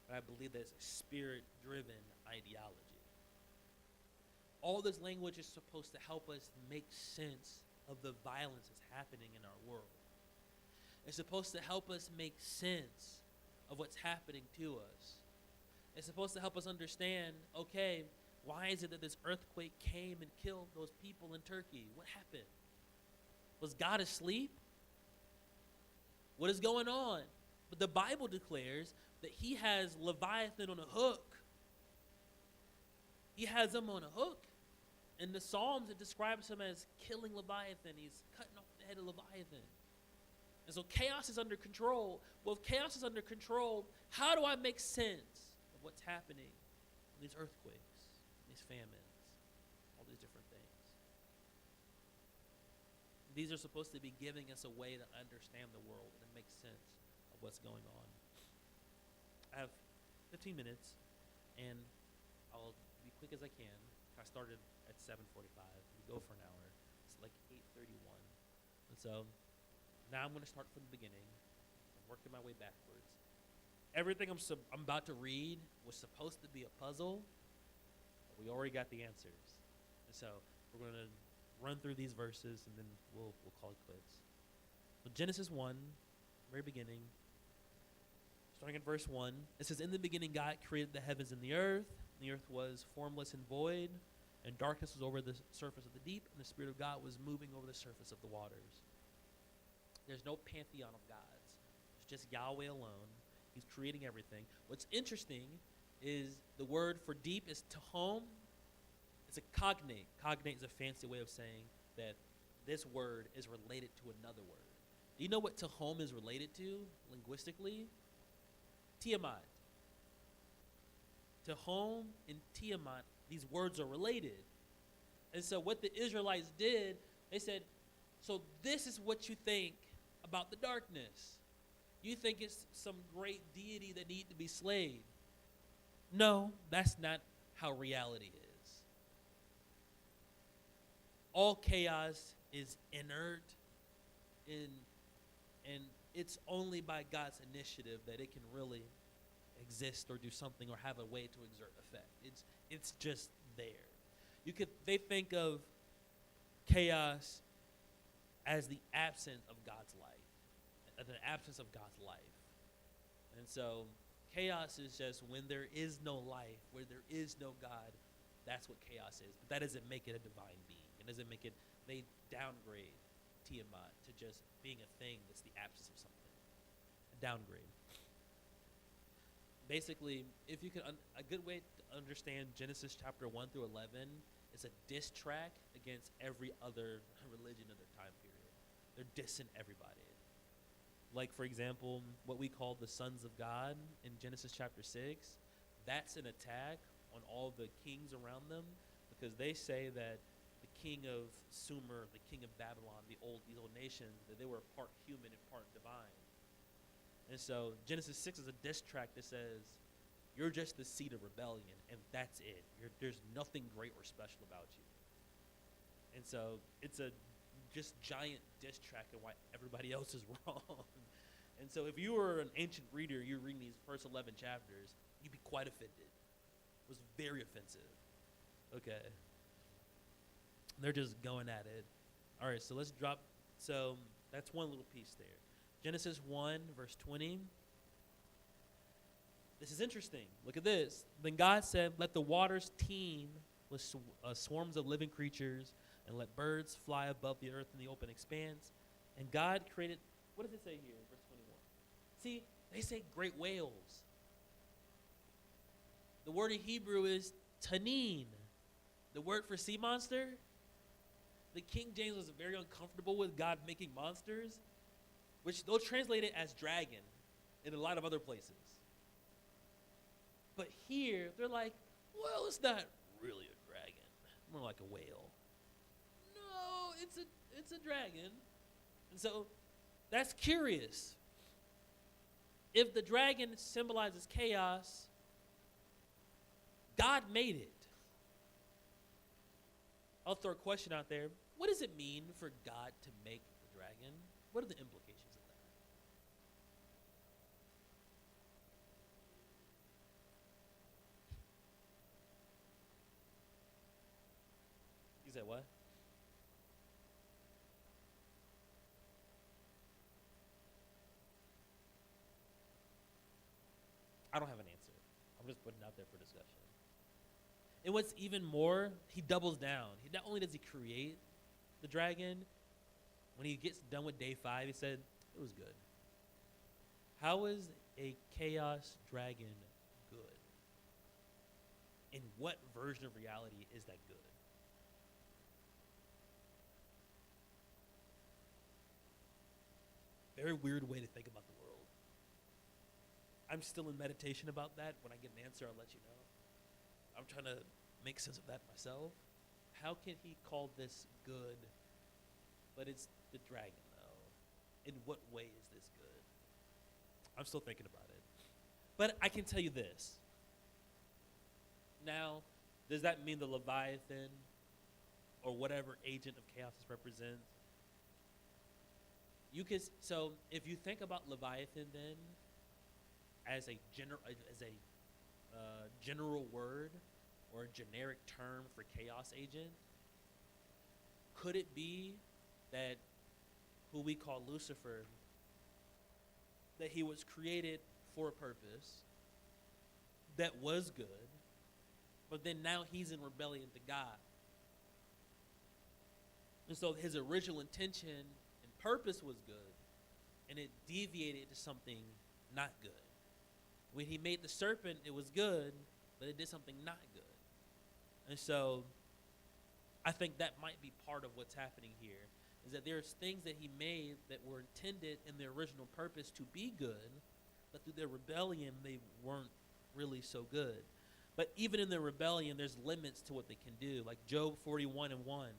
but I believe that it's a spirit-driven ideology. All this language is supposed to help us make sense of the violence that's happening in our world. It's supposed to help us make sense of what's happening to us. It's supposed to help us understand, okay, why is it that this earthquake came and killed those people in Turkey? What happened? Was God asleep? What is going on? But the Bible declares that he has Leviathan on a hook. He has him on a hook. In the Psalms, it describes him as killing Leviathan. He's cutting off the head of Leviathan. And so chaos is under control. Well, if chaos is under control, how do I make sense of what's happening in these earthquakes, these famines, all these different things? These are supposed to be giving us a way to understand the world and make sense of what's going on. I have 15 minutes, and I'll be quick as I can. I started at 7:45. We go for an hour. It's like 8:31. And so now I'm going to start from the beginning. I'm working my way backwards. everything I'm about to read was supposed to be a puzzle, but we already got the answers. And so we're going to run through these verses, and then we'll call it quits. So Genesis 1, very beginning, starting at verse 1, it says, "In the beginning God created the heavens and the earth. The earth was formless and void, and darkness was over the surface of the deep, and the Spirit of God was moving over the surface of the waters." There's no pantheon of gods. It's just Yahweh alone. He's creating everything. What's interesting is the word for deep is tahom. It's a cognate. Cognate is a fancy way of saying that this word is related to another word. Do you know what tahom is related to linguistically? Tiamat. Tahom and Tiamat, these words are related. And so what the Israelites did, they said, so this is what you think about the darkness. You think it's some great deity that needs to be slayed. No, that's not how reality is. All chaos is inert, and it's only by God's initiative that it can really exist or do something or have a way to exert effect. It's just there. They think of chaos as the absence of God's life, the absence of God's life. And so chaos is just when there is no life, where there is no God, that's what chaos is. But that doesn't make it a divine being. It doesn't make it, they downgrade Tiamat to just being a thing that's the absence of something. A downgrade. Basically, if you could, a good way to understand Genesis chapter 1 through 11 is a diss track against every other religion of their time period. They're dissing everybody. Like, for example, what we call the sons of God in Genesis chapter 6, that's an attack on all the kings around them, because they say that the king of Sumer, the king of Babylon, these old nations, that they were part human and part divine. And so Genesis 6 is a diss track that says, you're just the seed of rebellion, and that's it. There's nothing great or special about you. And so it's a just giant diss track on why everybody else is wrong. And so if you were an ancient reader, you're reading these first 11 chapters, you'd be quite offended. It was very offensive. Okay. They're just going at it. All right, so let's drop. So that's one little piece there. Genesis 1, verse 20. This is interesting. Look at this. Then God said, let the waters teem with swarms of living creatures, and let birds fly above the earth in the open expanse. And God created, what does it say here, verse 21? See, they say great whales. The word in Hebrew is tanin. The word for sea monster. The King James was very uncomfortable with God making monsters, which they'll translate it as dragon in a lot of other places. But here, they're like, well, it's not really a dragon. More like a whale. No, it's a dragon. And so that's curious. If the dragon symbolizes chaos, God made it. I'll throw a question out there. What does it mean for God to make the dragon? What are the implications of that? You said what? I don't have an answer. I'm just putting it out there for discussion. And what's even more, he doubles down. Not only does he create the dragon, when he gets done with day 5, he said, it was good. How is a chaos dragon good? In what version of reality is that good? Very weird way to think about the world. I'm still in meditation about that. When I get an answer, I'll let you know. I'm trying to make sense of that myself. How can he call this good, but it's the dragon, though? In what way is this good? I'm still thinking about it. But I can tell you this. Now, does that mean the Leviathan or whatever agent of chaos this represents? So if you think about Leviathan then, as a general word or a generic term for chaos agent? Could it be that who we call Lucifer, that he was created for a purpose that was good, but then now he's in rebellion to God? And so his original intention and purpose was good, and it deviated to something not good. When he made the serpent, it was good, but it did something not good. And so I think that might be part of what's happening here, is that there's things that he made that were intended in their original purpose to be good, but through their rebellion, they weren't really so good. But even in their rebellion, there's limits to what they can do. Like Job 41:1.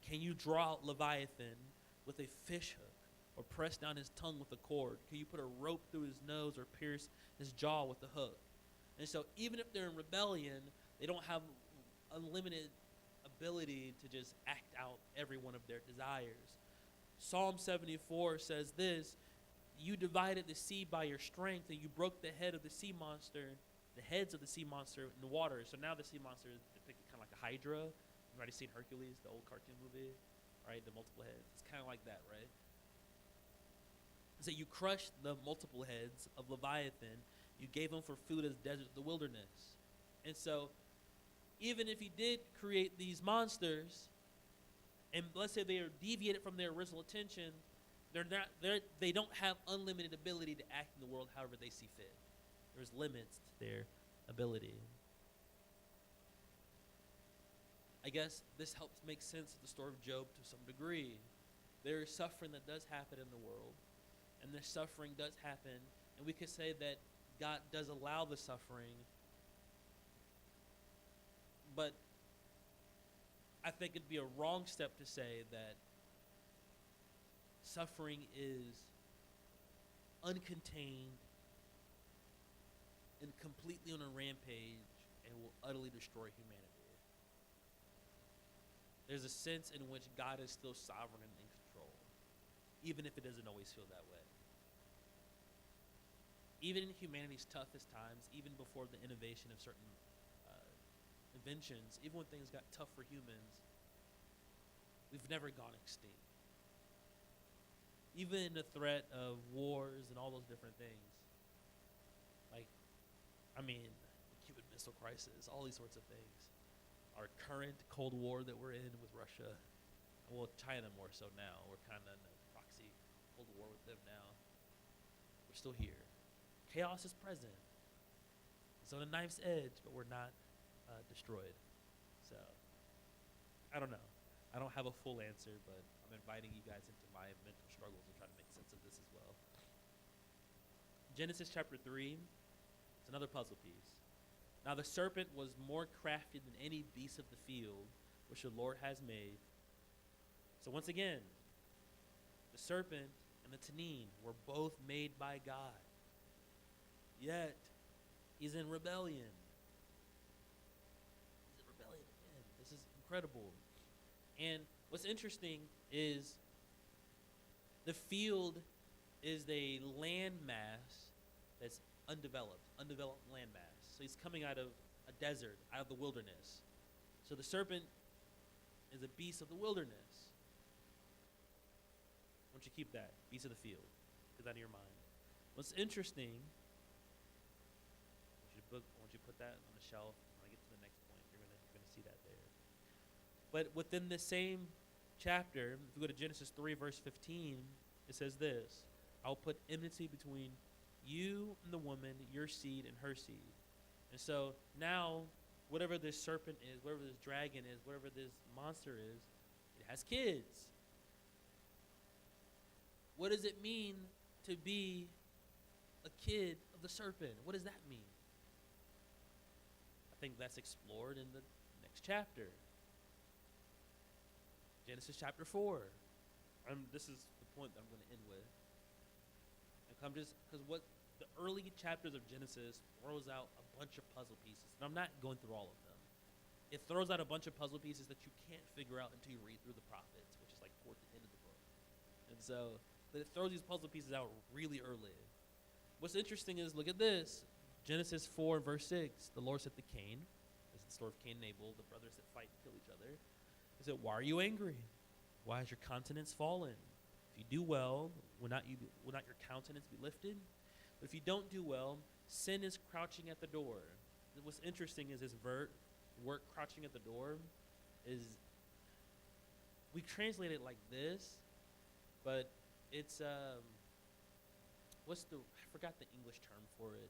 Can you draw out Leviathan with a fish hook, or press down his tongue with a cord? Can you put a rope through his nose or pierce his jaw with a hook? And so even if they're in rebellion, they don't have unlimited ability to just act out every one of their desires. Psalm 74 says this: you divided the sea by your strength, and you broke the heads of the sea monster in the water. So now the sea monster is depicted kind of like a hydra. You've already seen Hercules, the old cartoon movie, right? The multiple heads. It's kind of like that, right? So you crushed the multiple heads of Leviathan. You gave him for food as desert, the wilderness. And so even if he did create these monsters, and let's say they are deviated from their original intention, they don't have unlimited ability to act in the world however they see fit. There's limits to their ability. I guess this helps make sense of the story of Job to some degree. There is suffering that does happen in the world, and this suffering does happen, and we could say that God does allow the suffering, but I think it'd be a wrong step to say that suffering is uncontained and completely on a rampage and will utterly destroy humanity. There's a sense in which God is still sovereign and in control, even if it doesn't always feel that way. Even in humanity's toughest times, even before the innovation of certain inventions, even when things got tough for humans, we've never gone extinct. Even in the threat of wars and all those different things. The Cuban Missile Crisis, all these sorts of things. Our current Cold War that we're in with Russia, well, China more so now. We're kind of in a proxy Cold War with them now. We're still here. Chaos is present. It's on a knife's edge, but we're not destroyed. So, I don't know. I don't have a full answer, but I'm inviting you guys into my mental struggles and trying to make sense of this as well. Genesis chapter 3, it's another puzzle piece. Now the serpent was more crafty than any beast of the field which the Lord has made. So once again, the serpent and the tannin were both made by God. Yet, he's in rebellion. He's in rebellion again. This is incredible. And what's interesting is the field is a land mass that's undeveloped land mass. So he's coming out of a desert, out of the wilderness. So the serpent is a beast of the wilderness. I want you to keep that, beast of the field. Get that in your mind. What's interesting, I want you to put that on the shelf. When I get to the next point, you're gonna see that there. But within the same chapter, if you go to Genesis 3, verse 15, it says this: I'll put enmity between you and the woman, your seed and her seed. And so now, whatever this serpent is, whatever this dragon is, whatever this monster is, it has kids. What does it mean to be a kid of the serpent? What does that mean? I think that's explored in the next chapter. Genesis chapter 4. This is the point that I'm going to end with. Because what the early chapters of Genesis throws out a bunch of puzzle pieces. And I'm not going through all of them. It throws out a bunch of puzzle pieces that you can't figure out until you read through the prophets, which is like toward the end of the book. And so, but it throws these puzzle pieces out really early. what's interesting is, look at this. Genesis 4 verse 6, the Lord said to Cain, this is the story of Cain and Abel, the brothers that fight and kill each other. He said, why are you angry? Why has your countenance fallen? If you do well, will not your countenance be lifted? But if you don't do well, sin is crouching at the door. What's interesting is this word crouching at the door is, we translate it like this, but it's, I forgot the English term for it.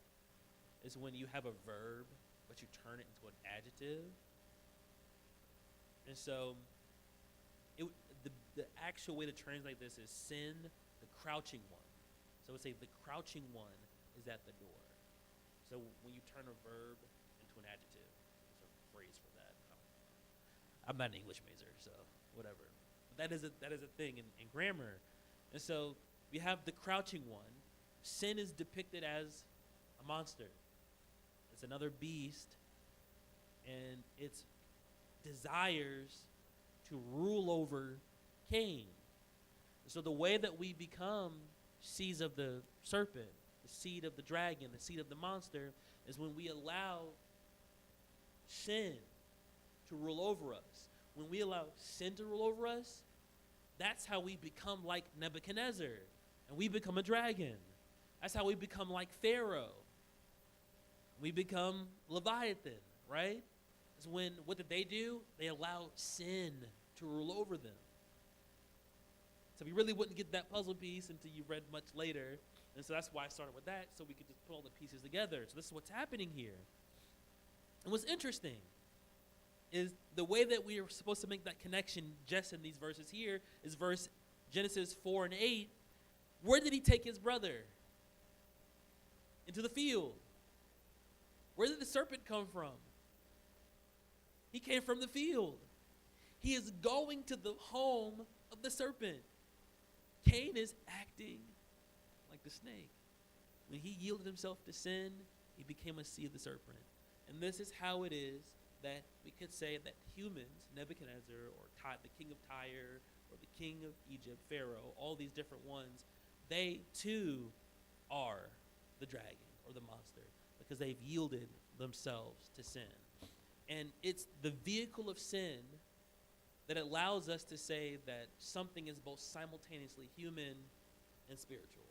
It's when you have a verb, but you turn it into an adjective. And so, the actual way to translate this is sin, the crouching one. So it would say the crouching one is at the door. So when you turn a verb into an adjective, there's a phrase for that. I'm not an English major, so whatever. But that is a thing in grammar. And so we have the crouching one. Sin is depicted as a monster. It's another beast, and its desires to rule over Cain. So the way that we become seeds of the serpent, the seed of the dragon, the seed of the monster, is when we allow sin to rule over us. When we allow sin to rule over us, that's how we become like Nebuchadnezzar, and we become a dragon. That's how we become like Pharaoh. We become Leviathan, right? It's when, what did they do? They allowed sin to rule over them. So we really wouldn't get that puzzle piece until you read much later. And so that's why I started with that, so we could just put all the pieces together. So this is what's happening here. And what's interesting is the way that we are supposed to make that connection just in these verses here is Genesis 4 and 8. Where did he take his brother? Into the field. Where did the serpent come from? He came from the field. He is going to the home of the serpent. Cain is acting like the snake. When he yielded himself to sin, he became a seed of the serpent. And this is how it is that we could say that humans, Nebuchadnezzar or the king of Tyre or the king of Egypt, Pharaoh, all these different ones, they too are the dragon or the monster because they've yielded themselves to sin. And it's the vehicle of sin that allows us to say that something is both simultaneously human and spiritual.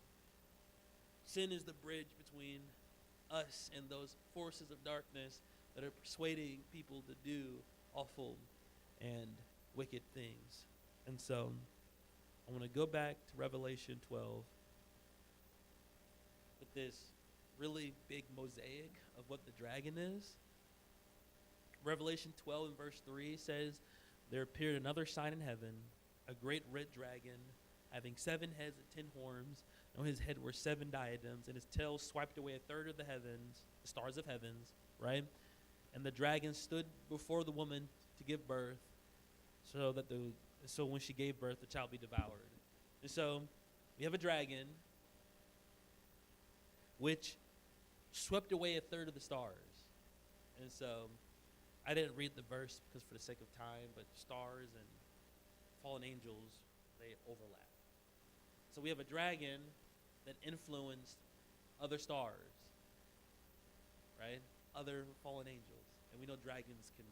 Sin is the bridge between us and those forces of darkness that are persuading people to do awful and wicked things. And so I want to go back to Revelation 12 with this really big mosaic of what the dragon is. Revelation 12 and verse 3 says, there appeared another sign in heaven, a great red dragon, having 7 heads and 10 horns. On his head were 7 diadems, and his tail swiped away a third of the heavens, the stars of heavens, right? And the dragon stood before the woman to give birth, so when she gave birth, the child be devoured. And so we have a dragon which swept away a third of the stars. And so I didn't read the verse because for the sake of time, but stars and fallen angels, they overlap. So we have a dragon that influenced other stars, right? Other fallen angels. And we know dragons can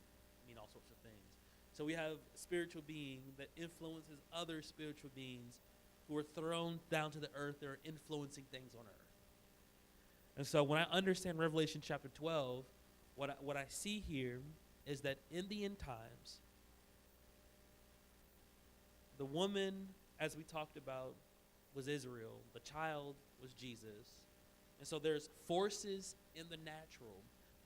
mean all sorts of things. So we have a spiritual being that influences other spiritual beings who are thrown down to the earth. They're influencing things on earth. And so when I understand Revelation chapter 12, what I see here is that in the end times, the woman, as we talked about, was Israel. The child was Jesus. And so there's forces in the natural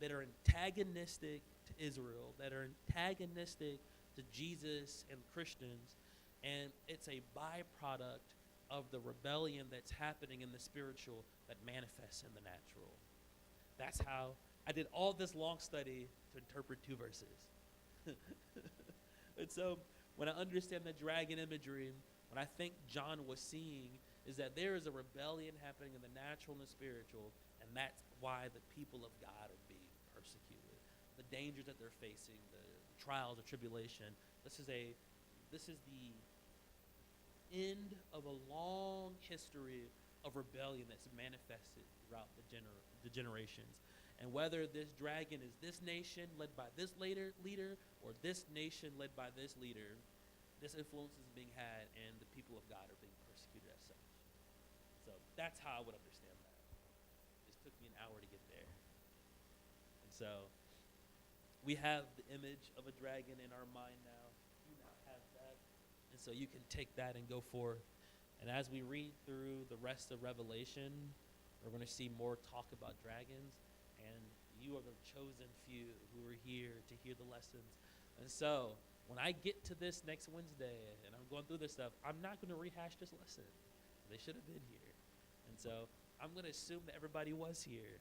that are antagonistic to Israel, that are antagonistic to Jesus and Christians. And it's a byproduct of the rebellion that's happening in the spiritual that manifests in the natural. That's how I did all this long study to interpret 2 verses. And so when I understand the dragon imagery, what I think John was seeing is that there is a rebellion happening in the natural and the spiritual, and that's why the people of God are being persecuted. The dangers that they're facing, the trials, the tribulation. This is the end of a long history of of rebellion that's manifested throughout the generations. And whether this dragon is this nation led by this leader or this nation led by this leader, this influence is being had, and the people of God are being persecuted as such. So that's how I would understand that. It took me an hour to get there. And so we have the image of a dragon in our mind now. You now have that. And so you can take that and go forth. And as we read through the rest of Revelation, we're going to see more talk about dragons. And you are the chosen few who are here to hear the lessons. And so when I get to this next Wednesday and I'm going through this stuff, I'm not going to rehash this lesson. They should have been here. And so I'm going to assume that everybody was here.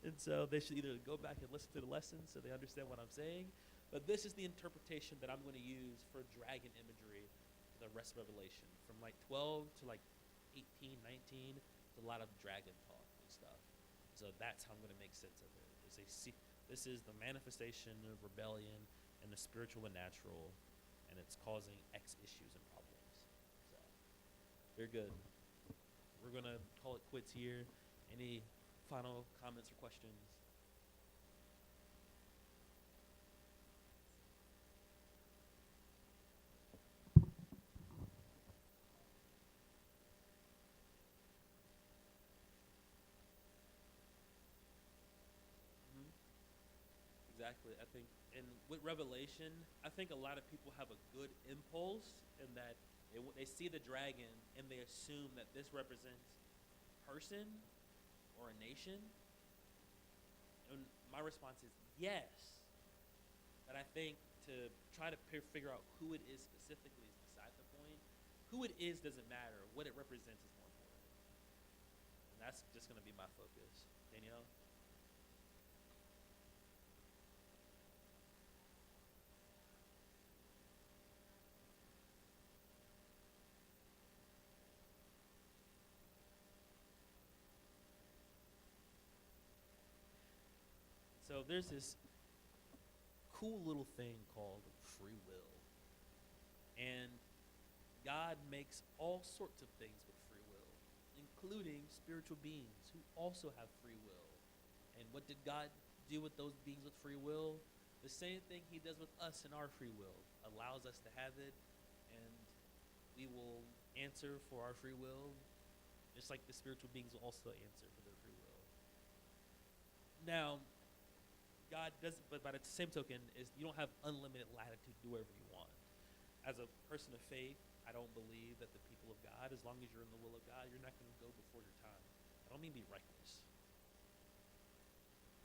And so they should either go back and listen to the lessons so they understand what I'm saying. But this is the interpretation that I'm going to use for dragon imagery for the rest of Revelation. From like 12 to like 18, 19, it's a lot of dragon talk and stuff. So that's how I'm going to make sense of it. This is the manifestation of rebellion and the spiritual and natural, and it's causing X issues and problems. So, very good. We're going to call it quits here. Any final comments or questions? Exactly. I think, and with Revelation, I think a lot of people have a good impulse in that they see the dragon and they assume that this represents a person or a nation. And my response is yes. But I think to try to figure out who it is specifically is beside the point. Who it is doesn't matter. What it represents is more important. And that's just going to be my focus. Danielle? So there's this cool little thing called free will. And God makes all sorts of things with free will, including spiritual beings who also have free will. And what did God do with those beings with free will? The same thing he does with us in our free will, allows us to have it, and we will answer for our free will, just like the spiritual beings will also answer for their free will. Now, God doesn't, but by the same token, is you don't have unlimited latitude to do whatever you want. As a person of faith, I don't believe that the people of God, as long as you're in the will of God, you're not going to go before your time. I don't mean be reckless.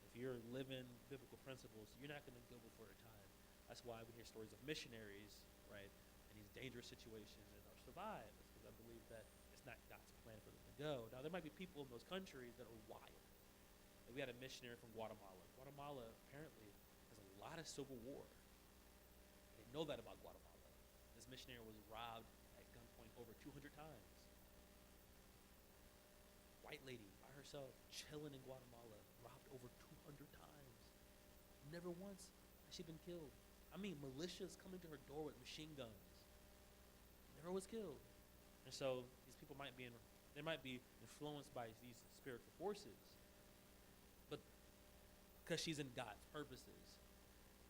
If you're living biblical principles, you're not going to go before your time. That's why we hear stories of missionaries, right, in these dangerous situations and are survived. It's because I believe that it's not God's plan for them to go. Now, there might be people in those countries that are wild. We had a missionary from Guatemala. Guatemala apparently has a lot of civil war. I didn't know that about Guatemala. This missionary was robbed at gunpoint over 200 times. White lady by herself, chilling in Guatemala, robbed over 200 times. Never once has she been killed. I mean, militias coming to her door with machine guns. Never was killed. And so these people might be influenced by these spiritual forces. But because she's in God's purposes,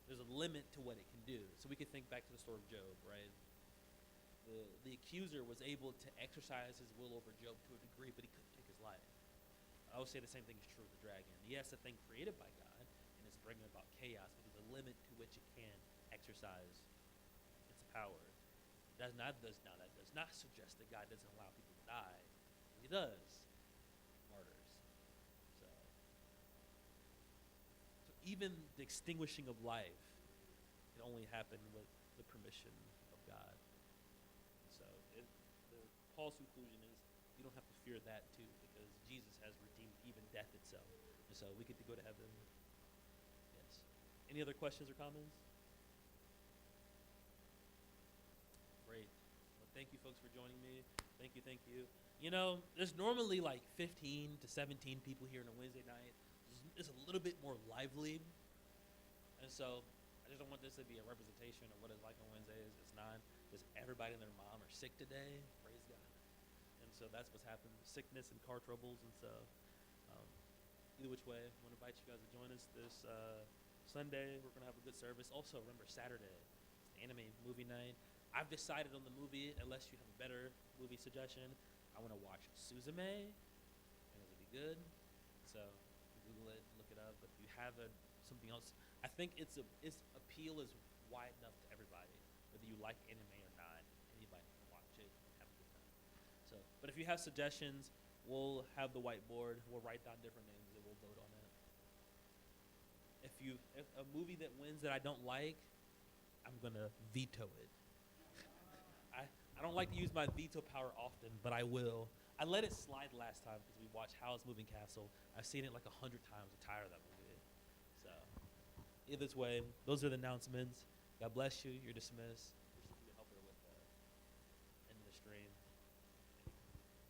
there's a limit to what it can do. So we can think back to the story of Job, right? The accuser was able to exercise his will over Job to a degree, but he couldn't take his life. I would say the same thing is true of the dragon. Yes, a thing created by God, and it's bringing about chaos, but there's a limit to which it can exercise its power. That does not suggest that God doesn't allow people to die. He does. Martyrs. So even the extinguishing of life can only happen with the permission of God. And so Paul's conclusion is you don't have to fear that too, because Jesus has redeemed even death itself. And so we get to go to heaven. Yes. Any other questions or comments? Great. Well, thank you folks for joining me. Thank you, thank you. You know, there's normally like 15 to 17 people here on a Wednesday night. It's a little bit more lively. And so I just don't want this to be a representation of what it's like on Wednesdays. It's not. Just everybody and their mom are sick today. Praise God. And So that's what's happened. Sickness and car troubles, and so either which way, I want to invite you guys to join us this Sunday. We're gonna have a good service. Also, remember Saturday, it's the anime movie night. I've decided on the movie. Unless you have a better movie suggestion, I want to watch Suzume. I think it'll be good. So Google it, look it up. But if you have something else, I think its appeal is wide enough to everybody, whether you like anime or not. Anybody can watch it and have a good time. So, but if you have suggestions, we'll have the whiteboard. We'll write down different names and we'll vote on it. If a movie that wins that I don't like, I'm gonna veto it. I don't like to use my veto power often, but I will. I let it slide last time because we watched Howl's Moving Castle. I've seen it like 100 times. I'm tired of that movie. So, either way, those are the announcements. God bless you. You're dismissed.